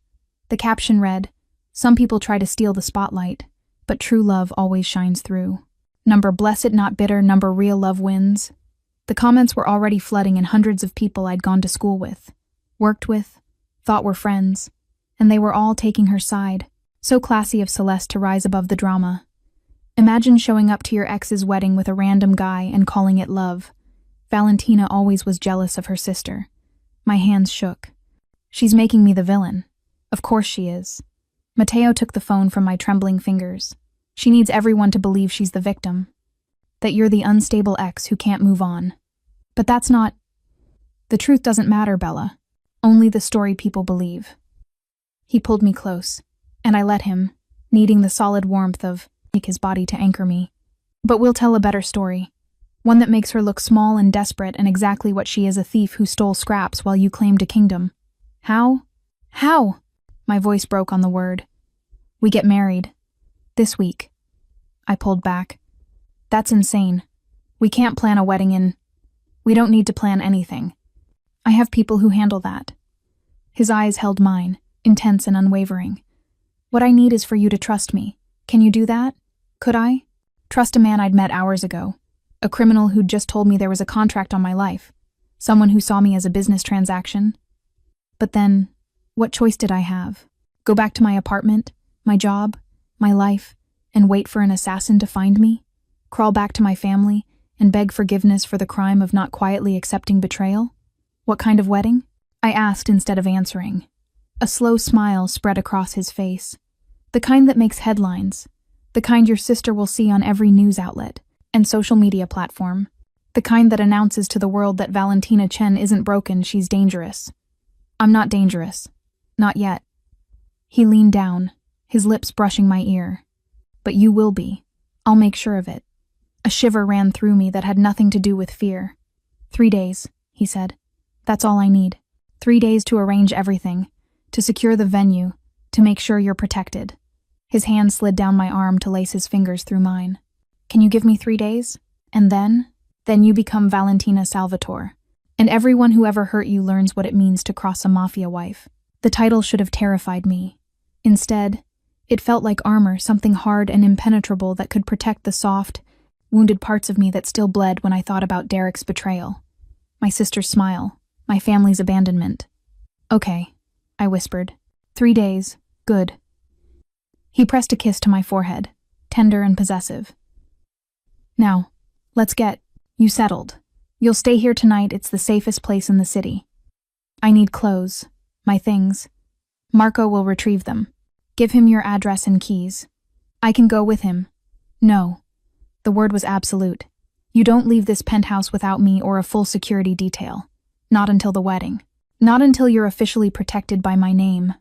The caption read, "Some people try to steal the spotlight, but true love always shines through. Number blessed not bitter, number real love wins." The comments were already flooding, and hundreds of people I'd gone to school with, worked with, thought were friends, and they were all taking her side. So classy of Celeste to rise above the drama. Imagine showing up to your ex's wedding with a random guy and calling it love. Valentina always was jealous of her sister. My hands shook. She's making me the villain. Of course she is. Matteo took the phone from my trembling fingers. She needs everyone to believe she's the victim. That you're the unstable ex who can't move on. But that's not... The truth doesn't matter, Bella. Only the story people believe. He pulled me close, and I let him, needing the solid warmth of his body to anchor me. But we'll tell a better story. One that makes her look small and desperate and exactly what she is, a thief who stole scraps while you claimed a kingdom. How? How? My voice broke on the word. We get married. This week. I pulled back. That's insane. We can't plan a wedding in... We don't need to plan anything. I have people who handle that. His eyes held mine, intense and unwavering. What I need is for you to trust me. Can you do that? Could I? Trust a man I'd met hours ago. A criminal who'd just told me there was a contract on my life. Someone who saw me as a business transaction. But then, what choice did I have? Go back to my apartment, my job, my life, and wait for an assassin to find me? Crawl back to my family and beg forgiveness for the crime of not quietly accepting betrayal? What kind of wedding? I asked instead of answering. A slow smile spread across his face. The kind that makes headlines. The kind your sister will see on every news outlet and social media platform. The kind that announces to the world that Valentina Chen isn't broken, she's dangerous. I'm not dangerous. Not yet. He leaned down, his lips brushing my ear. But you will be. I'll make sure of it. A shiver ran through me that had nothing to do with fear. 3 days, he said. That's all I need. 3 days to arrange everything, to secure the venue, to make sure you're protected. His hand slid down my arm to lace his fingers through mine. Can you give me 3 days? And then? Then you become Valentina Salvatore. And everyone who ever hurt you learns what it means to cross a mafia wife. The title should have terrified me. Instead, it felt like armor, something hard and impenetrable that could protect the soft, wounded parts of me that still bled when I thought about Derek's betrayal. My sister's smile. My family's abandonment. Okay, I whispered. 3 days. Good. He pressed a kiss to my forehead, tender and possessive. Now, let's get you settled. You'll stay here tonight, it's the safest place in the city. I need clothes, my things. Marco will retrieve them. Give him your address and keys. I can go with him. No. The word was absolute. You don't leave this penthouse without me or a full security detail. Not until the wedding. Not until you're officially protected by my name.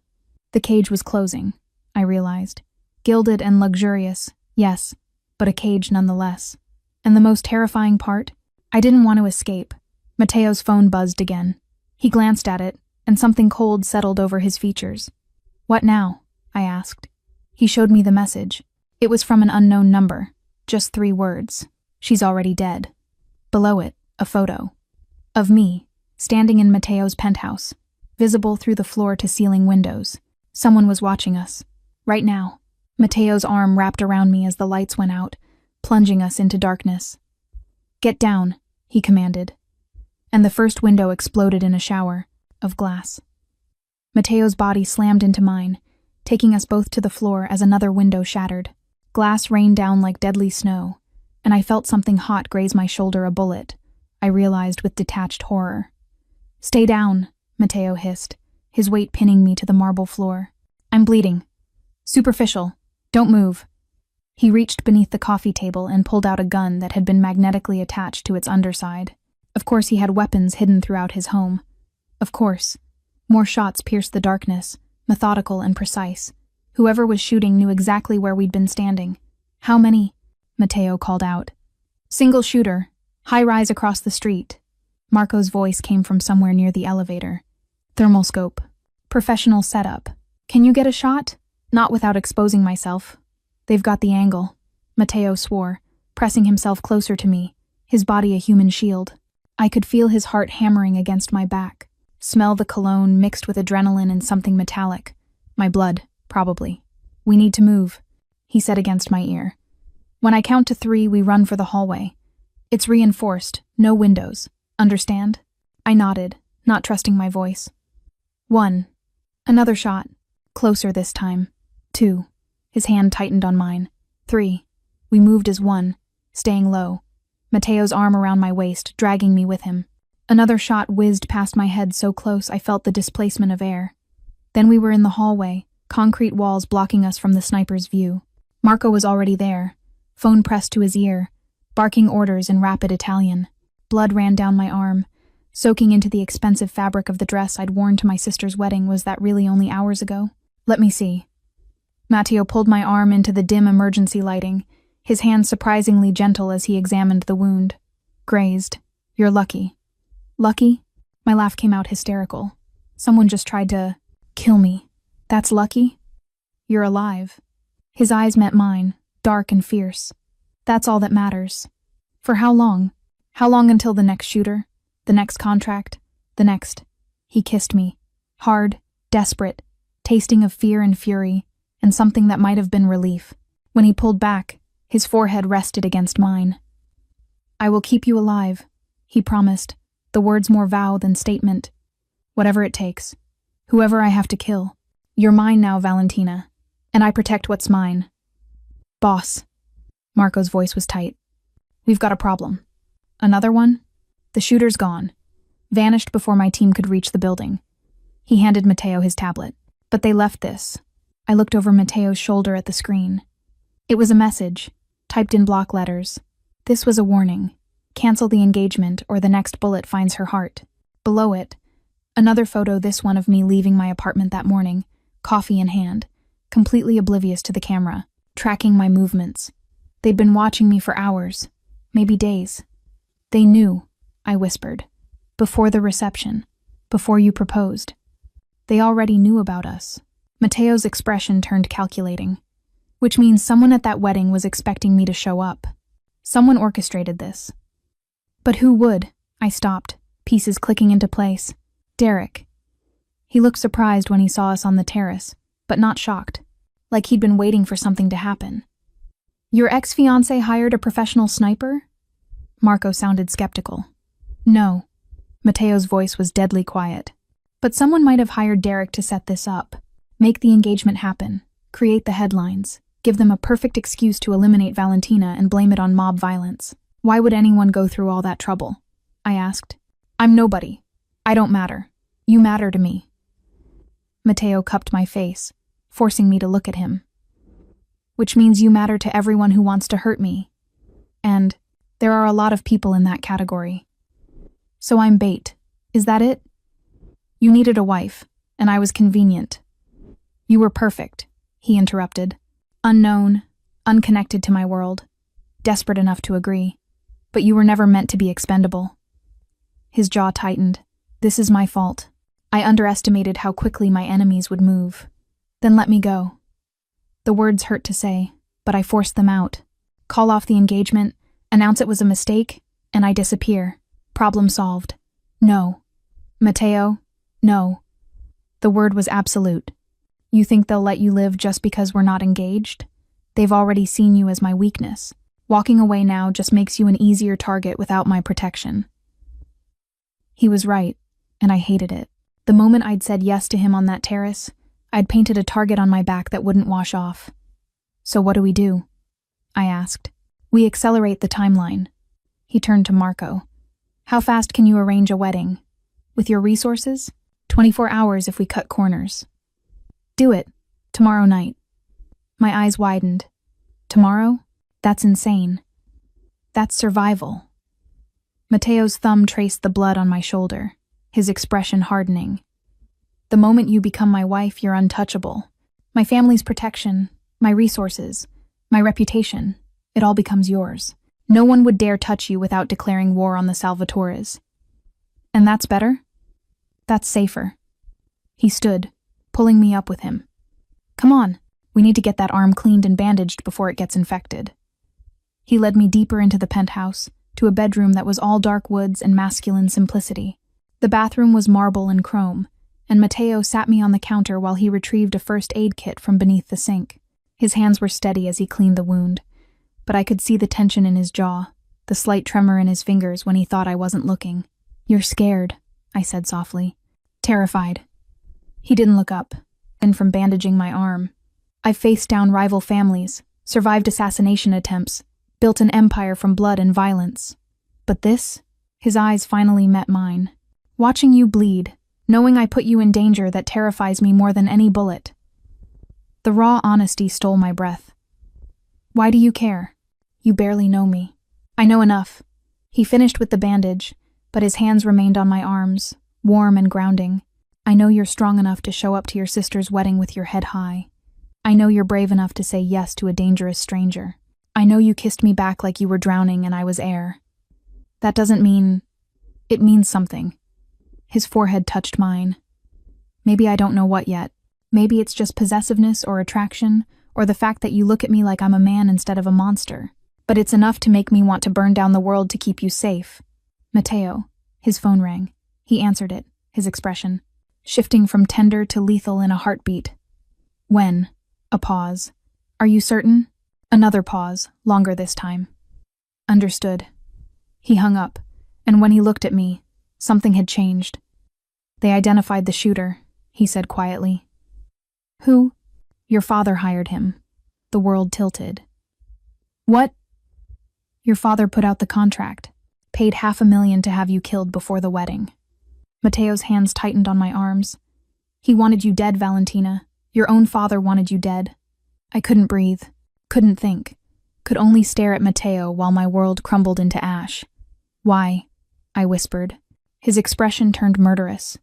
The cage was closing, I realized. Gilded and luxurious, yes, but a cage nonetheless. And the most terrifying part? I didn't want to escape. Matteo's phone buzzed again. He glanced at it, and something cold settled over his features. What now? I asked. He showed me the message. It was from an unknown number. Just 3 words. She's already dead. Below it, a photo. Of me, standing in Matteo's penthouse, visible through the floor-to-ceiling windows. Someone was watching us. Right now. Matteo's arm wrapped around me as the lights went out, plunging us into darkness. Get down, he commanded. And the first window exploded in a shower of glass. Matteo's body slammed into mine, taking us both to the floor as another window shattered. Glass rained down like deadly snow, and I felt something hot graze my shoulder, a bullet, I realized with detached horror. Stay down, Matteo hissed, his weight pinning me to the marble floor. I'm bleeding. Superficial. Don't move. He reached beneath the coffee table and pulled out a gun that had been magnetically attached to its underside. Of course he had weapons hidden throughout his home. Of course. More shots pierced the darkness, methodical and precise. Whoever was shooting knew exactly where we'd been standing. How many? Matteo called out. Single shooter. High rise across the street. Marco's voice came from somewhere near the elevator. Thermal scope. Professional setup. Can you get a shot? Not without exposing myself. They've got the angle. Matteo swore, pressing himself closer to me, his body a human shield. I could feel his heart hammering against my back. Smell the cologne mixed with adrenaline and something metallic. My blood, probably. We need to move, he said against my ear. When I count to 3, we run for the hallway. It's reinforced, no windows. Understand? I nodded, not trusting my voice. 1. Another shot. Closer this time. 2. His hand tightened on mine. 3. We moved as one, staying low. Matteo's arm around my waist, dragging me with him. Another shot whizzed past my head so close I felt the displacement of air. Then we were in the hallway, concrete walls blocking us from the sniper's view. Marco was already there, phone pressed to his ear, barking orders in rapid Italian. Blood ran down my arm, soaking into the expensive fabric of the dress I'd worn to my sister's wedding. Was that really only hours ago? Let me see. Matteo pulled my arm into the dim emergency lighting, his hand surprisingly gentle as he examined the wound. Grazed. You're lucky. Lucky? My laugh came out hysterical. Someone just tried to kill me. That's lucky? You're alive. His eyes met mine, dark and fierce. That's all that matters. For how long? How long until the next shooter? The next contract, the next. He kissed me, hard, desperate, tasting of fear and fury, and something that might have been relief. When he pulled back, his forehead rested against mine. I will keep you alive, he promised, the words more vow than statement. Whatever it takes. Whoever I have to kill. You're mine now, Valentina, and I protect what's mine. Boss. Marco's voice was tight. We've got a problem. Another one? The shooter's gone. Vanished before my team could reach the building. He handed Matteo his tablet. But they left this. I looked over Matteo's shoulder at the screen. It was a message, typed in block letters. This was a warning. Cancel the engagement or the next bullet finds her heart. Below it, another photo, this one of me leaving my apartment that morning, coffee in hand, completely oblivious to the camera, tracking my movements. They'd been watching me for hours, maybe days. They knew, I whispered, before the reception, before you proposed. They already knew about us. Matteo's expression turned calculating, which means someone at that wedding was expecting me to show up. Someone orchestrated this. But who would? I stopped, pieces clicking into place. Derek. He looked surprised when he saw us on the terrace, but not shocked, like he'd been waiting for something to happen. Your ex-fiancé hired a professional sniper? Marco sounded skeptical. No. Matteo's voice was deadly quiet. But someone might have hired Derek to set this up, make the engagement happen, create the headlines, give them a perfect excuse to eliminate Valentina and blame it on mob violence. Why would anyone go through all that trouble? I asked. I'm nobody. I don't matter. You matter to me. Matteo cupped my face, forcing me to look at him. Which means you matter to everyone who wants to hurt me. And there are a lot of people in that category. So I'm bait. Is that it? You needed a wife, and I was convenient. You were perfect, he interrupted. Unknown, unconnected to my world, desperate enough to agree. But you were never meant to be expendable. His jaw tightened. This is my fault. I underestimated how quickly my enemies would move. Then let me go. The words hurt to say, but I forced them out. Call off the engagement, announce it was a mistake, and I disappear. Problem solved. No. Matteo, no. The word was absolute. You think they'll let you live just because we're not engaged? They've already seen you as my weakness. Walking away now just makes you an easier target without my protection. He was right, and I hated it. The moment I'd said yes to him on that terrace, I'd painted a target on my back that wouldn't wash off. So what do we do? I asked. We accelerate the timeline. He turned to Marco. How fast can you arrange a wedding? With your resources? 24 hours if we cut corners. Do it. Tomorrow night. My eyes widened. Tomorrow? That's insane. That's survival. Matteo's thumb traced the blood on my shoulder, his expression hardening. The moment you become my wife, you're untouchable. My family's protection, my resources, my reputation, it all becomes yours. No one would dare touch you without declaring war on the Salvatores. And that's better? That's safer. He stood, pulling me up with him. Come on, we need to get that arm cleaned and bandaged before it gets infected. He led me deeper into the penthouse, to a bedroom that was all dark woods and masculine simplicity. The bathroom was marble and chrome, and Matteo sat me on the counter while he retrieved a first aid kit from beneath the sink. His hands were steady as he cleaned the wound, but I could see the tension in his jaw, the slight tremor in his fingers when he thought I wasn't looking. You're scared, I said softly. Terrified. He didn't look up, then from bandaging my arm. I've faced down rival families, survived assassination attempts, built an empire from blood and violence. But this? His eyes finally met mine. Watching you bleed, knowing I put you in danger, that terrifies me more than any bullet. The raw honesty stole my breath. Why do you care? You barely know me. I know enough. He finished with the bandage, but his hands remained on my arms, warm and grounding. I know you're strong enough to show up to your sister's wedding with your head high. I know you're brave enough to say yes to a dangerous stranger. I know you kissed me back like you were drowning and I was air. That doesn't mean... It means something. His forehead touched mine. Maybe I don't know what yet. Maybe it's just possessiveness or attraction, or the fact that you look at me like I'm a man instead of a monster. But it's enough to make me want to burn down the world to keep you safe. Matteo. His phone rang. He answered it, his expression shifting from tender to lethal in a heartbeat. When? A pause. Are you certain? Another pause, longer this time. Understood. He hung up, and when he looked at me, something had changed. They identified the shooter, he said quietly. Who? Your father hired him. The world tilted. What? Your father put out the contract, paid $500,000 to have you killed before the wedding. Mateo's hands tightened on my arms. He wanted you dead, Valentina. Your own father wanted you dead. I couldn't breathe, couldn't think, could only stare at Mateo while my world crumbled into ash. Why? I whispered. His expression turned murderous.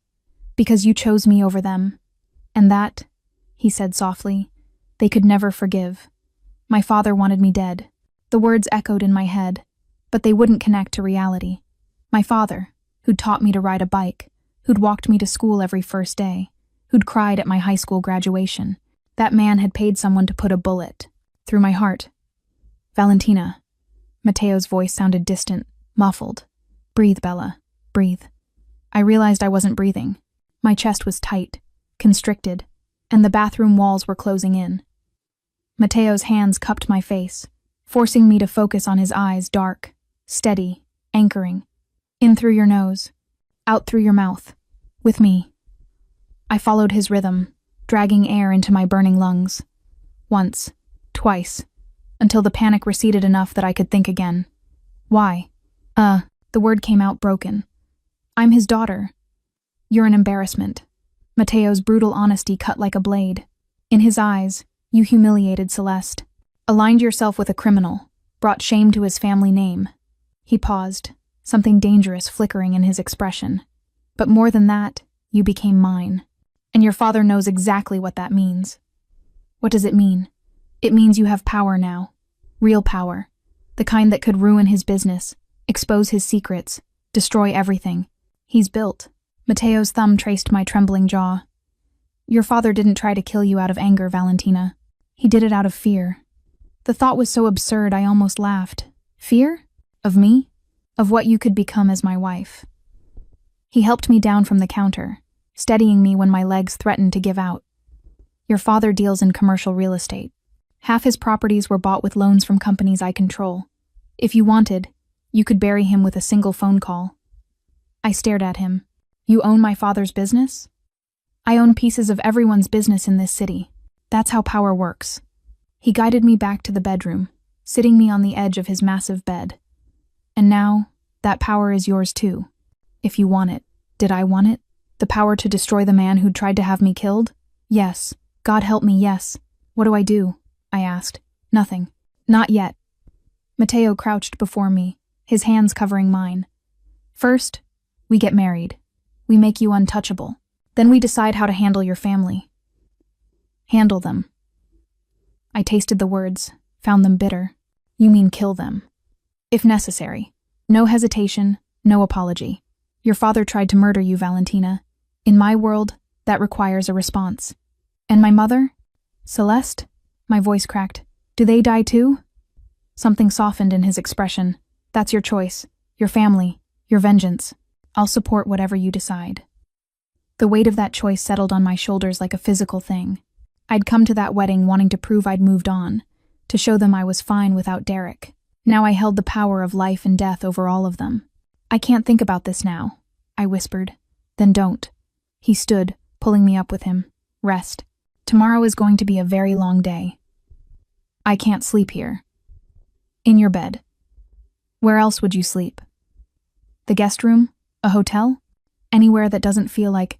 Because you chose me over them. And that, he said softly, they could never forgive. My father wanted me dead. The words echoed in my head, but they wouldn't connect to reality. My father, who'd taught me to ride a bike, who'd walked me to school every first day, who'd cried at my high school graduation. That man had paid someone to put a bullet through my heart. Valentina. Mateo's voice sounded distant, muffled. Breathe, Bella. Breathe. I realized I wasn't breathing. My chest was tight, constricted, and the bathroom walls were closing in. Mateo's hands cupped my face, forcing me to focus on his eyes, dark, steady, anchoring. In through your nose, out through your mouth, with me. I followed his rhythm, dragging air into my burning lungs. Once, twice, until the panic receded enough that I could think again. Why? The word came out broken. I'm his daughter. You're an embarrassment. Mateo's brutal honesty cut like a blade. In his eyes, you humiliated Celeste, aligned yourself with a criminal, brought shame to his family name. He paused, something dangerous flickering in his expression. But more than that, you became mine. And your father knows exactly what that means. What does it mean? It means you have power now. Real power. The kind that could ruin his business, expose his secrets, destroy everything he's built. Mateo's thumb traced my trembling jaw. Your father didn't try to kill you out of anger, Valentina. He did it out of fear. The thought was so absurd I almost laughed. Fear? Of me? Of what you could become as my wife. He helped me down from the counter, steadying me when my legs threatened to give out. Your father deals in commercial real estate. Half his properties were bought with loans from companies I control. If you wanted, you could bury him with a single phone call. I stared at him. You own my father's business? I own pieces of everyone's business in this city. That's how power works. He guided me back to the bedroom, sitting me on the edge of his massive bed. And now, that power is yours too. If you want it. Did I want it? The power to destroy the man who'd tried to have me killed? Yes. God help me, yes. What do I do? I asked. Nothing. Not yet. Mateo crouched before me, his hands covering mine. First, we get married. We make you untouchable. Then we decide how to handle your family. Handle them. I tasted the words, found them bitter. You mean kill them. If necessary. No hesitation, no apology. Your father tried to murder you, Valentina. In my world, that requires a response. And my mother? Celeste? My voice cracked. Do they die too? Something softened in his expression. That's your choice. Your family. Your vengeance. I'll support whatever you decide. The weight of that choice settled on my shoulders like a physical thing. I'd come to that wedding wanting to prove I'd moved on, to show them I was fine without Derek. Now I held the power of life and death over all of them. I can't think about this now, I whispered. Then don't. He stood, pulling me up with him. Rest. Tomorrow is going to be a very long day. I can't sleep here. In your bed. Where else would you sleep? The guest room? A hotel? Anywhere that doesn't feel like...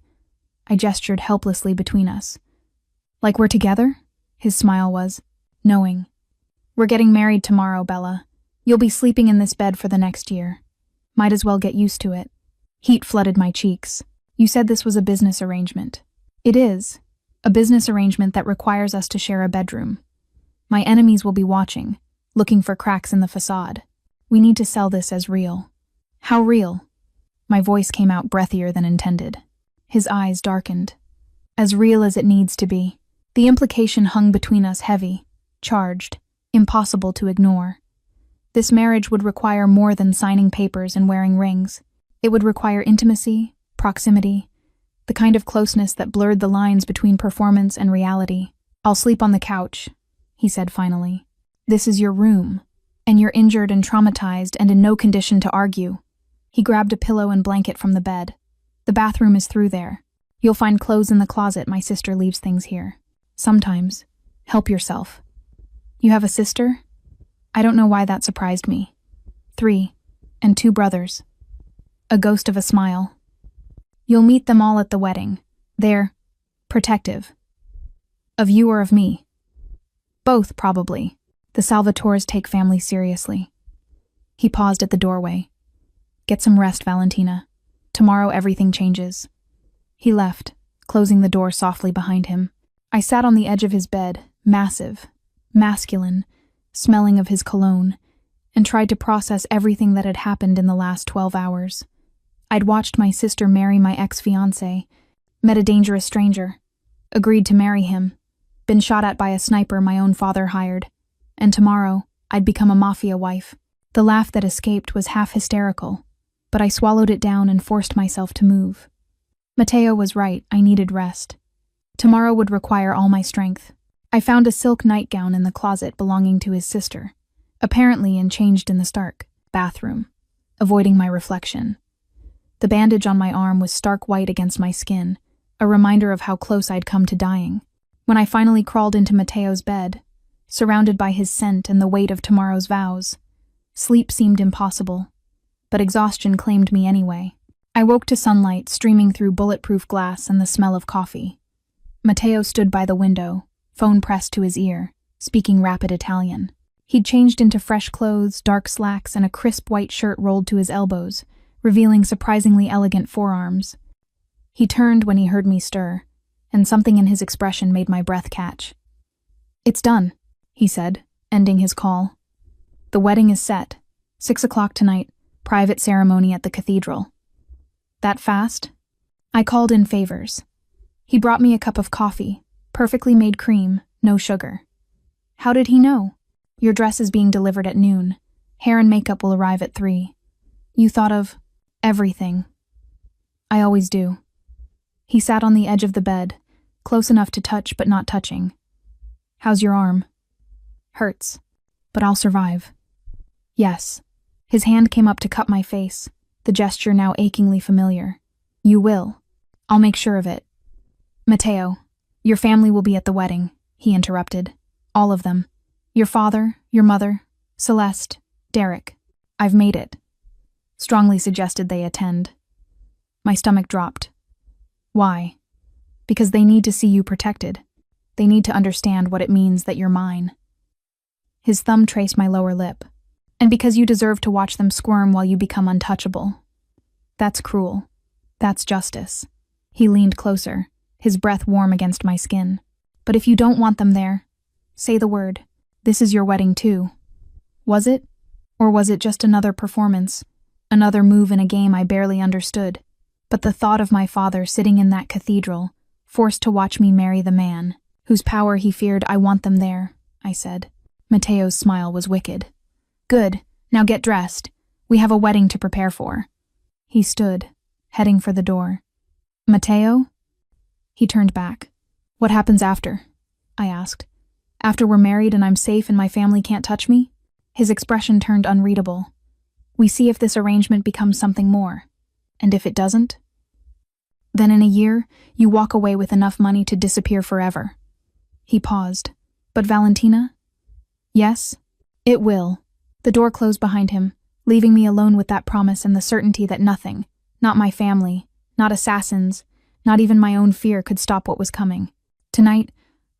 I gestured helplessly between us. Like we're together? His smile was knowing. We're getting married tomorrow, Bella. You'll be sleeping in this bed for the next year. Might as well get used to it. Heat flooded my cheeks. You said this was a business arrangement. It is. A business arrangement that requires us to share a bedroom. My enemies will be watching, looking for cracks in the facade. We need to sell this as real. How real? My voice came out breathier than intended. His eyes darkened. As real as it needs to be. The implication hung between us heavy, charged, impossible to ignore. This marriage would require more than signing papers and wearing rings. It would require intimacy, proximity, the kind of closeness that blurred the lines between performance and reality. "I'll sleep on the couch," he said finally. "This is your room, and you're injured and traumatized and in no condition to argue." He grabbed a pillow and blanket from the bed. "The bathroom is through there. You'll find clothes in the closet. My sister leaves things here. Sometimes. Help yourself." "You have a sister?" I don't know why that surprised me. 3, and 2 brothers. A ghost of a smile. "You'll meet them all at the wedding. They're protective. Of you or of me?" "Both, probably. The Salvatores take family seriously." He paused at the doorway. "Get some rest, Valentina. Tomorrow everything changes." He left, closing the door softly behind him. I sat on the edge of his bed, massive, masculine, smelling of his cologne, and tried to process everything that had happened in the last 12 hours. I'd watched my sister marry my ex-fiancé, met a dangerous stranger, agreed to marry him, been shot at by a sniper my own father hired, and tomorrow I'd become a Mafia wife. The laugh that escaped was half hysterical, but I swallowed it down and forced myself to move. Matteo was right, I needed rest. Tomorrow would require all my strength. I found a silk nightgown in the closet belonging to his sister, apparently changed in the stark bathroom, avoiding my reflection. The bandage on my arm was stark white against my skin, a reminder of how close I'd come to dying. When I finally crawled into Matteo's bed, surrounded by his scent and the weight of tomorrow's vows, sleep seemed impossible, but exhaustion claimed me anyway. I woke to sunlight streaming through bulletproof glass and the smell of coffee. Matteo stood by the window, phone pressed to his ear, speaking rapid Italian. He'd changed into fresh clothes, dark slacks, and a crisp white shirt rolled to his elbows, revealing surprisingly elegant forearms. He turned when he heard me stir, and something in his expression made my breath catch. "It's done," he said, ending his call. "The wedding is set. 6 o'clock tonight, private ceremony at the cathedral." "That fast?" I called in favors. He brought me a cup of coffee, perfectly made cream, no sugar. "How did he know?" "Your dress is being delivered at noon. Hair and makeup will arrive at 3. You thought of everything." "I always do." He sat on the edge of the bed, close enough to touch but not touching. "How's your arm?" "Hurts, but I'll survive." "Yes." His hand came up to cup my face, the gesture now achingly familiar. "You will. I'll make sure of it." "Matteo, your family will be at the wedding," he interrupted. "All of them. Your father, your mother, Celeste, Derek. I've made it." Strongly suggested they attend. My stomach dropped. "Why?" "Because they need to see you protected. They need to understand what it means that you're mine." His thumb traced my lower lip. "And because you deserve to watch them squirm while you become untouchable." "That's cruel. That's justice." He leaned closer, his breath warm against my skin. "But if you don't want them there, say the word. This is your wedding too." Was it? Or was it just another performance? Another move in a game I barely understood? But the thought of my father sitting in that cathedral, forced to watch me marry the man, whose power he feared. "I want them there," I said. Matteo's smile was wicked. "Good, now get dressed. We have a wedding to prepare for." He stood, heading for the door. "Matteo?" He turned back. "What happens after?" I asked. "After we're married and I'm safe and my family can't touch me?" His expression turned unreadable. "We see if this arrangement becomes something more. And if it doesn't? Then in a year, you walk away with enough money to disappear forever." He paused. "But Valentina?" "Yes, it will." The door closed behind him, leaving me alone with that promise and the certainty that nothing, not my family, not assassins, not even my own fear could stop what was coming. Tonight,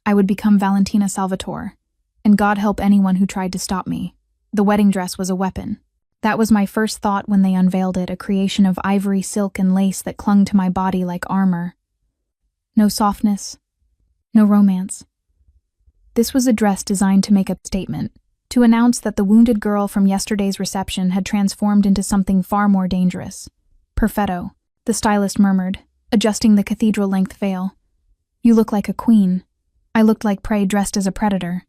I would become Valentina Salvatore, and God help anyone who tried to stop me. The wedding dress was a weapon. That was my first thought when they unveiled it, a creation of ivory, silk, and lace that clung to my body like armor. No softness, no romance. This was a dress designed to make a statement, to announce that the wounded girl from yesterday's reception had transformed into something far more dangerous. "Perfetto," the stylist murmured, adjusting the cathedral-length veil. "You look like a queen." I looked like prey dressed as a predator.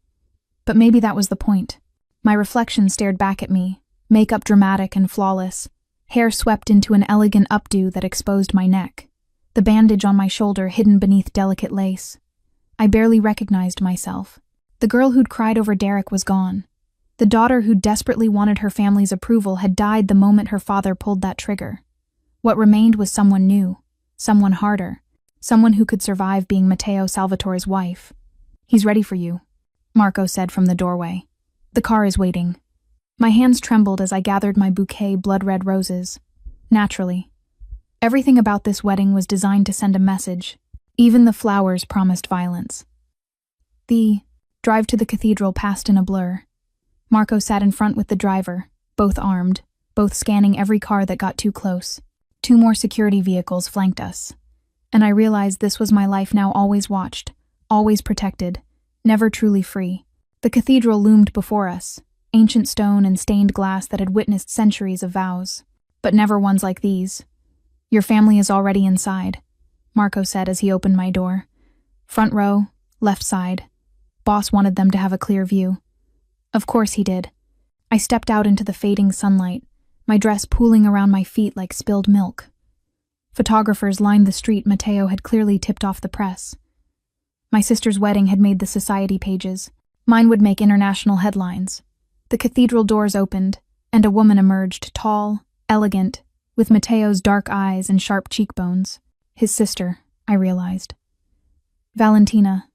But maybe that was the point. My reflection stared back at me, makeup dramatic and flawless, Hair swept into an elegant updo that exposed my neck, the bandage on my shoulder hidden beneath delicate lace. I barely recognized myself. The girl who'd cried over Derek was gone. The daughter who desperately wanted her family's approval had died the moment her father pulled that trigger. What remained was someone new, someone harder, someone who could survive being Matteo Salvatore's wife. "He's ready for you," Marco said from the doorway. "The car is waiting." My hands trembled as I gathered my bouquet blood-red roses. Naturally. Everything about this wedding was designed to send a message. Even the flowers promised violence. The drive to the cathedral passed in a blur. Marco sat in front with the driver, both armed, both scanning every car that got too close. 2 more security vehicles flanked us. And I realized this was my life now, always watched, always protected, never truly free. The cathedral loomed before us, ancient stone and stained glass that had witnessed centuries of vows. But never ones like these. "Your family is already inside," Marco said as he opened my door. "Front row, left side. Boss wanted them to have a clear view." Of course he did. I stepped out into the fading sunlight, my dress pooling around my feet like spilled milk. Photographers lined the street. Matteo had clearly tipped off the press. My sister's wedding had made the society pages. Mine would make international headlines. The cathedral doors opened, and a woman emerged, tall, elegant, with Matteo's dark eyes and sharp cheekbones. His sister, I realized. Valentina.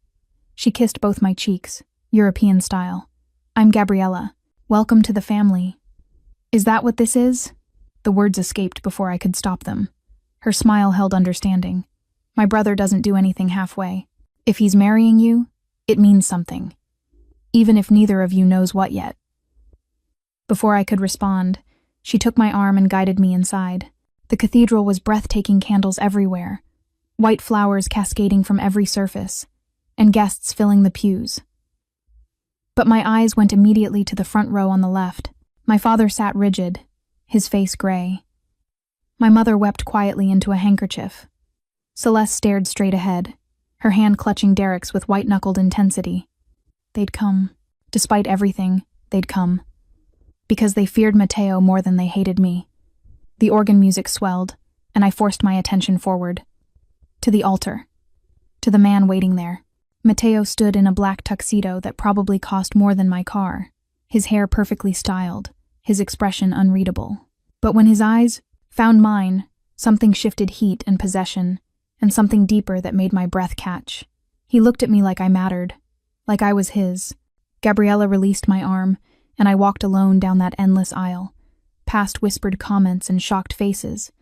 She kissed both my cheeks, European style. "I'm Gabriella. Welcome to the family." "Is that what this is?" The words escaped before I could stop them. Her smile held understanding. "My brother doesn't do anything halfway. If he's marrying you, it means something. Even if neither of you knows what yet." Before I could respond, she took my arm and guided me inside. The cathedral was breathtaking, candles everywhere, white flowers cascading from every surface, and guests filling the pews. But my eyes went immediately to the front row on the left. My father sat rigid, his face gray. My mother wept quietly into a handkerchief. Celeste stared straight ahead, her hand clutching Derek's with white-knuckled intensity. They'd come. Despite everything, they'd come. Because they feared Matteo more than they hated me. The organ music swelled, and I forced my attention forward. To the altar. To the man waiting there. Matteo stood in a black tuxedo that probably cost more than my car, his hair perfectly styled, his expression unreadable. But when his eyes found mine, something shifted, heat and possession, and something deeper that made my breath catch. He looked at me like I mattered, like I was his. Gabriella released my arm, and I walked alone down that endless aisle, past whispered comments and shocked faces,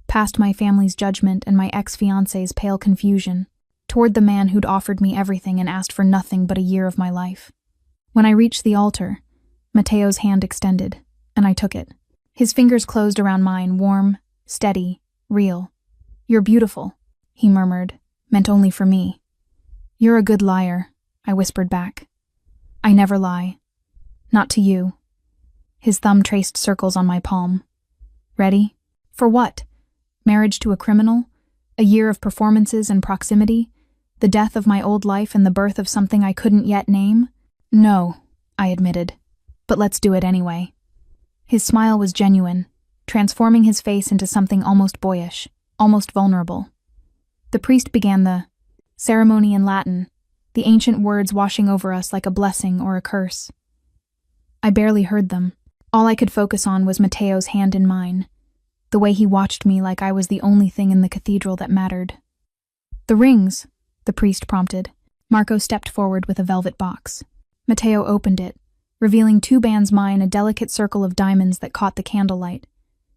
past my family's judgment and my ex-fiancé's pale confusion, toward the man who'd offered me everything and asked for nothing but a year of my life. When I reached the altar, Matteo's hand extended, and I took it. His fingers closed around mine, warm, steady, real. "You're beautiful," he murmured, meant only for me. "You're a good liar," I whispered back. "I never lie. Not to you." His thumb traced circles on my palm. "Ready? For what? Marriage to a criminal? A year of performances and proximity? The death of my old life and the birth of something I couldn't yet name?" "No," I admitted. "But let's do it anyway." His smile was genuine, transforming his face into something almost boyish, almost vulnerable. The priest began the ceremony in Latin, the ancient words washing over us like a blessing or a curse. I barely heard them. All I could focus on was Matteo's hand in mine, the way he watched me like I was the only thing in the cathedral that mattered. "The rings," the priest prompted. Marco stepped forward with a velvet box. Matteo opened it, revealing 2 bands, mine a delicate circle of diamonds that caught the candlelight,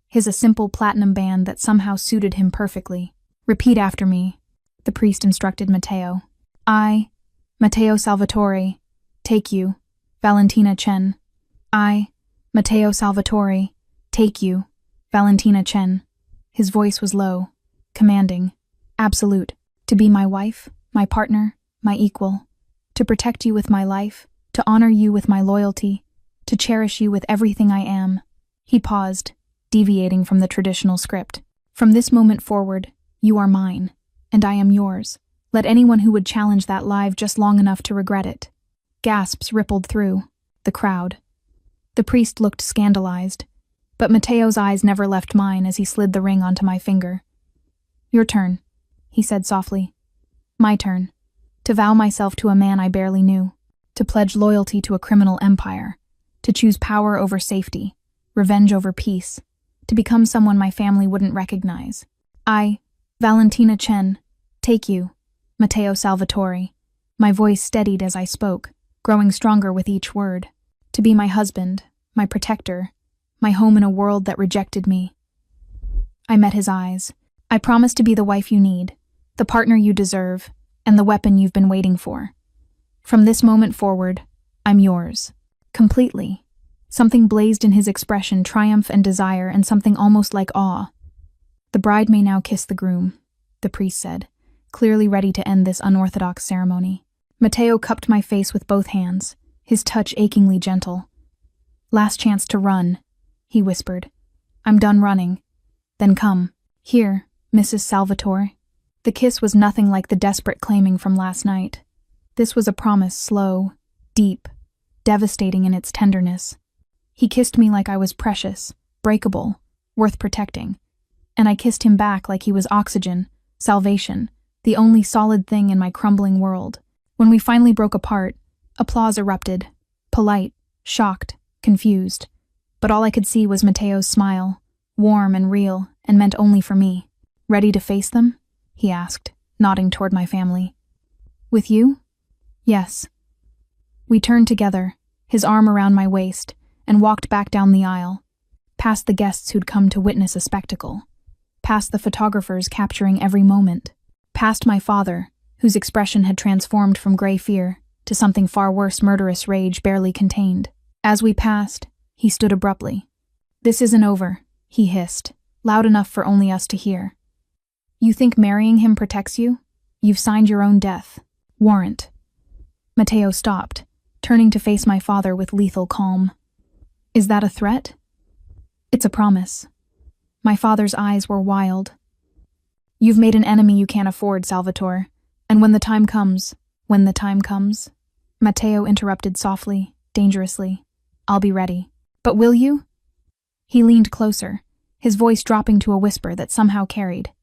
his a simple platinum band that somehow suited him perfectly. "Repeat after me," the priest instructed Matteo. "I, Matteo Salvatore, take you, Valentina Chen." "I, Matteo Salvatore, take you, Valentina Chen." His voice was low, commanding, absolute. "To be my wife, my partner, my equal. To protect you with my life, to honor you with my loyalty, to cherish you with everything I am." He paused, deviating from the traditional script. "From this moment forward, you are mine, and I am yours. Let anyone who would challenge that live just long enough to regret it." Gasps rippled through the crowd. The priest looked scandalized, But Mateo's eyes never left mine as he slid the ring onto my finger. "Your turn," he said softly. "My turn. To vow myself to a man I barely knew. To pledge loyalty to a criminal empire. To choose power over safety. Revenge over peace. To become someone my family wouldn't recognize. I, Valentina Chen, take you, Matteo Salvatore." My voice steadied as I spoke, growing stronger with each word. "To be my husband, my protector, my home in a world that rejected me." I met his eyes. "I promise to be the wife you need, the partner you deserve, and the weapon you've been waiting for. From this moment forward, I'm yours. Completely." Something blazed in his expression, triumph and desire, and something almost like awe. "The bride may now kiss the groom," the priest said, clearly ready to end this unorthodox ceremony. Matteo cupped my face with both hands, his touch achingly gentle. "Last chance to run," he whispered. "I'm done running. Then come. Here, Mrs. Salvatore." The kiss was nothing like the desperate claiming from last night. This was a promise, slow, deep, devastating in its tenderness. He kissed me like I was precious, breakable, worth protecting. And I kissed him back like he was oxygen, salvation, the only solid thing in my crumbling world. When we finally broke apart, applause erupted, polite, shocked, confused. But all I could see was Matteo's smile, warm and real, and meant only for me. "Ready to face them?" he asked, nodding toward my family. "With you?" "Yes." We turned together, his arm around my waist, and walked back down the aisle, past the guests who'd come to witness a spectacle, past the photographers capturing every moment, past my father, whose expression had transformed from gray fear to something far worse, murderous rage barely contained. As we passed, he stood abruptly. "This isn't over," he hissed, loud enough for only us to hear. "You think marrying him protects you? You've signed your own death warrant." Matteo stopped, turning to face my father with lethal calm. "Is that a threat?" "It's a promise." My father's eyes were wild. "You've made an enemy you can't afford, Salvatore. And when the time comes, Matteo interrupted softly, dangerously, "I'll be ready." "But will you?" He leaned closer, his voice dropping to a whisper that somehow carried.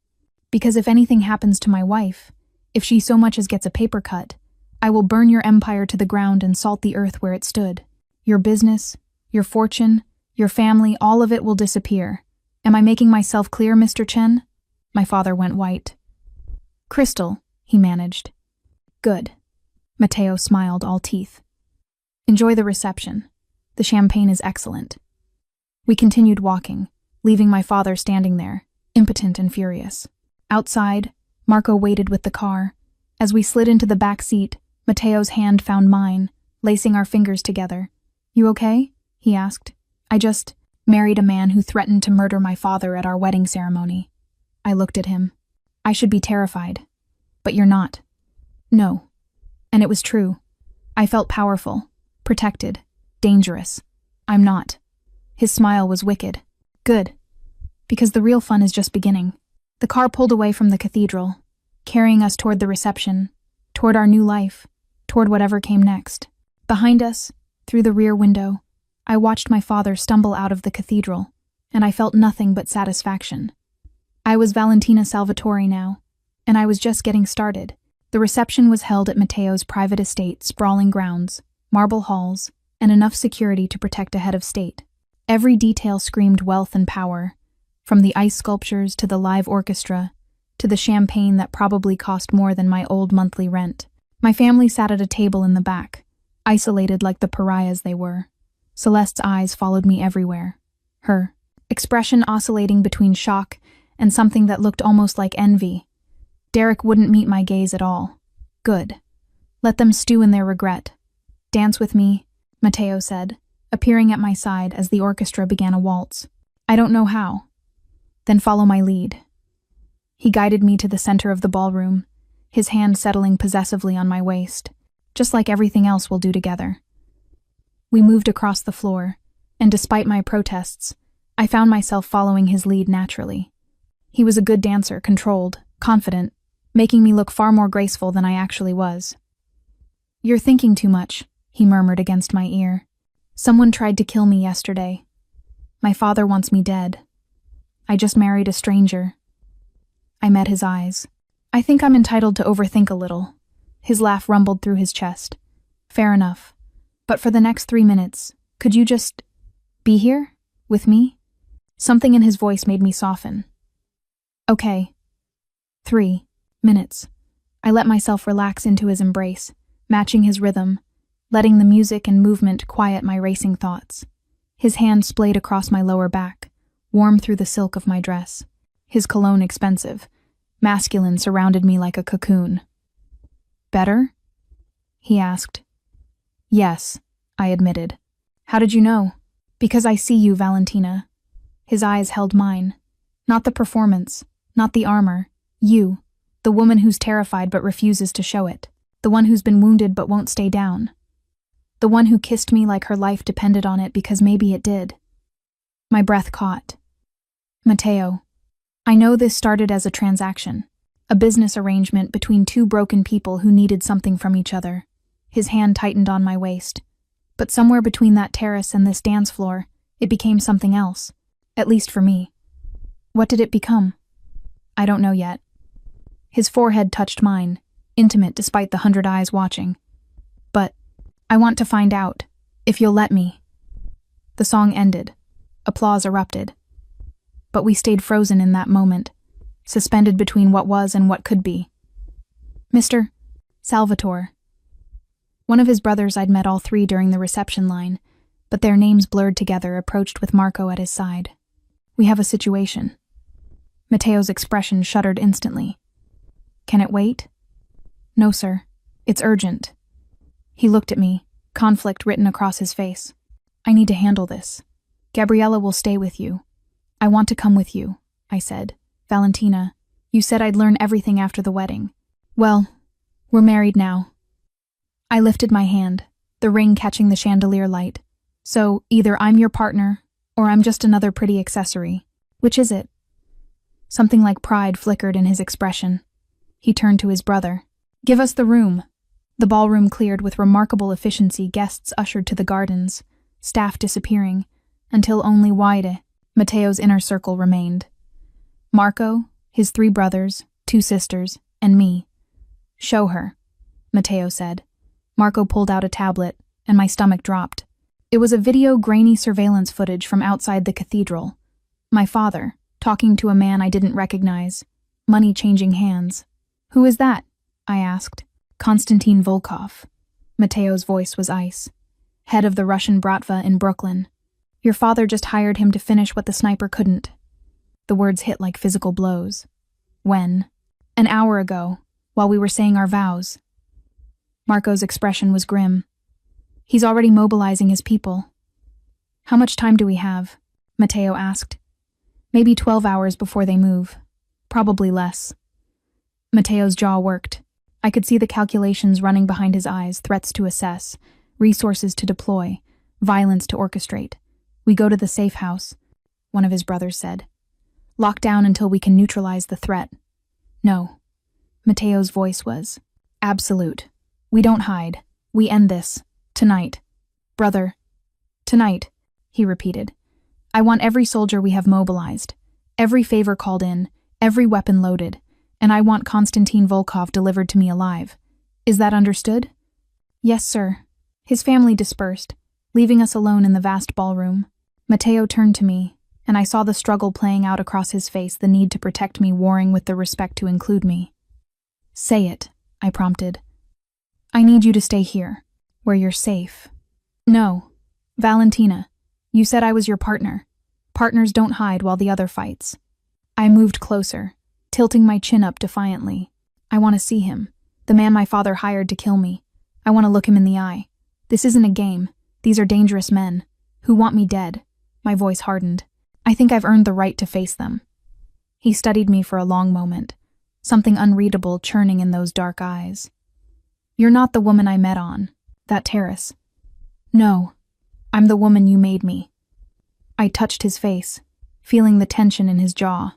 "Because if anything happens to my wife, if she so much as gets a paper cut, I will burn your empire to the ground and salt the earth where it stood. Your business, your fortune, your family, all of it will disappear. Am I making myself clear, Mr. Chen?" My father went white. "Crystal," he managed. "Good." Matteo smiled, all teeth. "Enjoy the reception. The champagne is excellent." We continued walking, leaving my father standing there, impotent and furious. Outside, Marco waited with the car. As we slid into the back seat, Matteo's hand found mine, lacing our fingers together. "You okay?" he asked. "I just married a man who threatened to murder my father at our wedding ceremony." I looked at him. "I should be terrified. But you're not." "No." And it was true. I felt powerful, protected, dangerous. "I'm not." His smile was wicked. "Good. Because the real fun is just beginning." The car pulled away from the cathedral, carrying us toward the reception, toward our new life, toward whatever came next. Behind us, through the rear window, I watched my father stumble out of the cathedral, and I felt nothing but satisfaction. I was Valentina Salvatore now, and I was just getting started. The reception was held at Matteo's private estate, sprawling grounds, marble halls, and enough security to protect a head of state. Every detail screamed wealth and power, from the ice sculptures to the live orchestra, to the champagne that probably cost more than my old monthly rent. My family sat at a table in the back, isolated like the pariahs they were. Celeste's eyes followed me everywhere, her expression oscillating between shock and something that looked almost like envy. Derek wouldn't meet my gaze at all. Good. Let them stew in their regret. "Dance with me," Matteo said, appearing at my side as the orchestra began a waltz. "I don't know how." "Then follow my lead." He guided me to the center of the ballroom, his hand settling possessively on my waist, just like everything else we'll do together. We moved across the floor, and despite my protests, I found myself following his lead naturally. He was a good dancer, controlled, confident, making me look far more graceful than I actually was. "You're thinking too much," he murmured against my ear. "Someone tried to kill me yesterday." My father wants me dead. I just married a stranger. I met his eyes. I think I'm entitled to overthink a little. His laugh rumbled through his chest. Fair enough. But for the next 3 minutes, could you just be here? With me? Something in his voice made me soften. Okay. 3 minutes. I let myself relax into his embrace, matching his rhythm, letting the music and movement quiet my racing thoughts. His hand splayed across my lower back, warm through the silk of my dress. His cologne expensive. Masculine surrounded me like a cocoon. Better? He asked. Yes, I admitted. How did you know? Because I see you, Valentina. His eyes held mine. Not the performance, not the armor. You, the woman who's terrified but refuses to show it. The one who's been wounded but won't stay down. The one who kissed me like her life depended on it because maybe it did. My breath caught. Matteo. I know this started as a transaction, a business arrangement between two broken people who needed something from each other. His hand tightened on my waist. But somewhere between that terrace and this dance floor, it became something else, at least for me. What did it become? I don't know yet. His forehead touched mine, intimate despite the 100 eyes watching. But I want to find out, if you'll let me. The song ended. Applause erupted. But we stayed frozen in that moment, suspended between what was and what could be. Mr. Salvatore. One of his brothers I'd met all three during the reception line, but their names blurred together, approached with Marco at his side. We have a situation. Matteo's expression shuddered instantly. Can it wait? No, sir. It's urgent. He looked at me, conflict written across his face. I need to handle this. Gabriella will stay with you. I want to come with you, I said. Valentina, you said I'd learn everything after the wedding. Well, we're married now. I lifted my hand, the ring catching the chandelier light. So, either I'm your partner, or I'm just another pretty accessory. Which is it? Something like pride flickered in his expression. He turned to his brother. Give us the room. The ballroom cleared with remarkable efficiency, guests ushered to the gardens, staff disappearing, until only Waide, Matteo's inner circle, remained. Marco, his 3 brothers, 2 sisters, and me. Show her, Matteo said. Marco pulled out a tablet, and my stomach dropped. It was a video grainy surveillance footage from outside the cathedral. My father, talking to a man I didn't recognize. Money changing hands. Who is that? I asked. Konstantin Volkov. Matteo's voice was ice. Head of the Russian Bratva in Brooklyn. Your father just hired him to finish what the sniper couldn't. The words hit like physical blows. When? An hour ago, while we were saying our vows. Marco's expression was grim. He's already mobilizing his people. How much time do we have? Matteo asked. Maybe 12 hours before they move. Probably less. Matteo's jaw worked. I could see the calculations running behind his eyes, threats to assess, resources to deploy, violence to orchestrate. We go to the safe house, one of his brothers said. Lock down until we can neutralize the threat. No. Matteo's voice was absolute. We don't hide. We end this. Tonight. Brother. Tonight, he repeated. I want every soldier we have mobilized, every favor called in, every weapon loaded, and I want Konstantin Volkov delivered to me alive. Is that understood? Yes, sir. His family dispersed, leaving us alone in the vast ballroom. Matteo turned to me, and I saw the struggle playing out across his face, the need to protect me warring with the respect to include me. Say it, I prompted. I need you to stay here, where you're safe. No. Valentina, you said I was your partner. Partners don't hide while the other fights. I moved closer, tilting my chin up defiantly. I want to see him, the man my father hired to kill me. I want to look him in the eye. This isn't a game. These are dangerous men, who want me dead. My voice hardened. I think I've earned the right to face them. He studied me for a long moment, something unreadable churning in those dark eyes. You're not the woman I met on that terrace. No, I'm the woman you made me. I touched his face, feeling the tension in his jaw.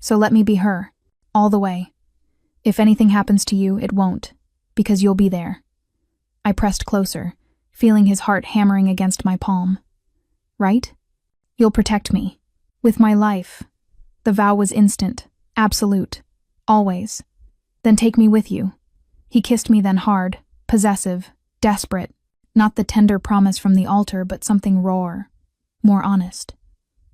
So let me be her, all the way. If anything happens to you, it won't, because you'll be there. I pressed closer, feeling his heart hammering against my palm. Right? You'll protect me. With my life. The vow was instant, absolute, always. Then take me with you. He kissed me then hard, possessive, desperate. Not the tender promise from the altar, but something rawer, more honest.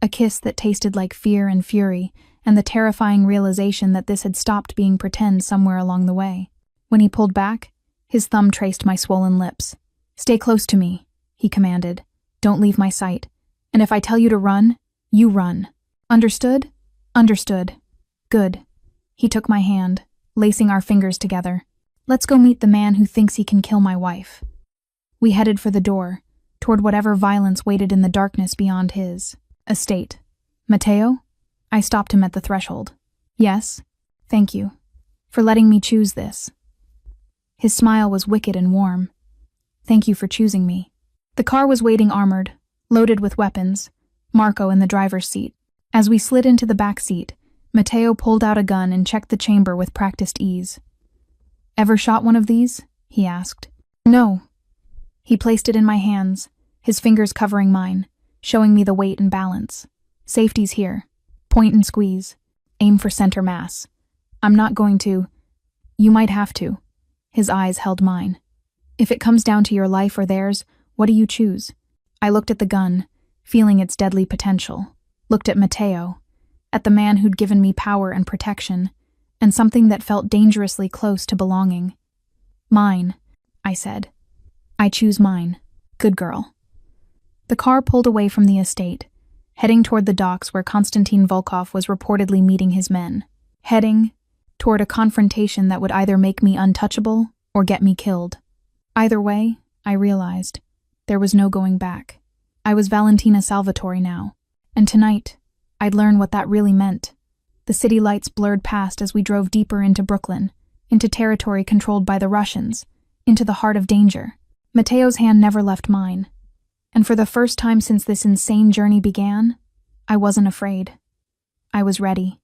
A kiss that tasted like fear and fury, and the terrifying realization that this had stopped being pretend somewhere along the way. When he pulled back, his thumb traced my swollen lips. Stay close to me, he commanded. Don't leave my sight. And if I tell you to run, you run. Understood? Understood. Good. He took my hand, lacing our fingers together. Let's go meet the man who thinks he can kill my wife. We headed for the door, toward whatever violence waited in the darkness beyond his estate. Matteo? I stopped him at the threshold. Yes, thank you, for letting me choose this. His smile was wicked and warm. Thank you for choosing me. The car was waiting armored, loaded with weapons, Marco in the driver's seat. As we slid into the back seat, Matteo pulled out a gun and checked the chamber with practiced ease. Ever shot one of these? He asked. No. He placed it in my hands, his fingers covering mine, showing me the weight and balance. Safety's here. Point and squeeze. Aim for center mass. I'm not going to. You might have to. His eyes held mine. If it comes down to your life or theirs, what do you choose? I looked at the gun, feeling its deadly potential. Looked at Matteo, at the man who'd given me power and protection, and something that felt dangerously close to belonging. Mine, I said. I choose mine. Good girl. The car pulled away from the estate, heading toward the docks where Konstantin Volkov was reportedly meeting his men. Heading toward a confrontation that would either make me untouchable or get me killed. Either way, I realized, there was no going back. I was Valentina Salvatore now, and tonight, I'd learn what that really meant. The city lights blurred past as we drove deeper into Brooklyn, into territory controlled by the Russians, into the heart of danger. Matteo's hand never left mine, and for the first time since this insane journey began, I wasn't afraid. I was ready.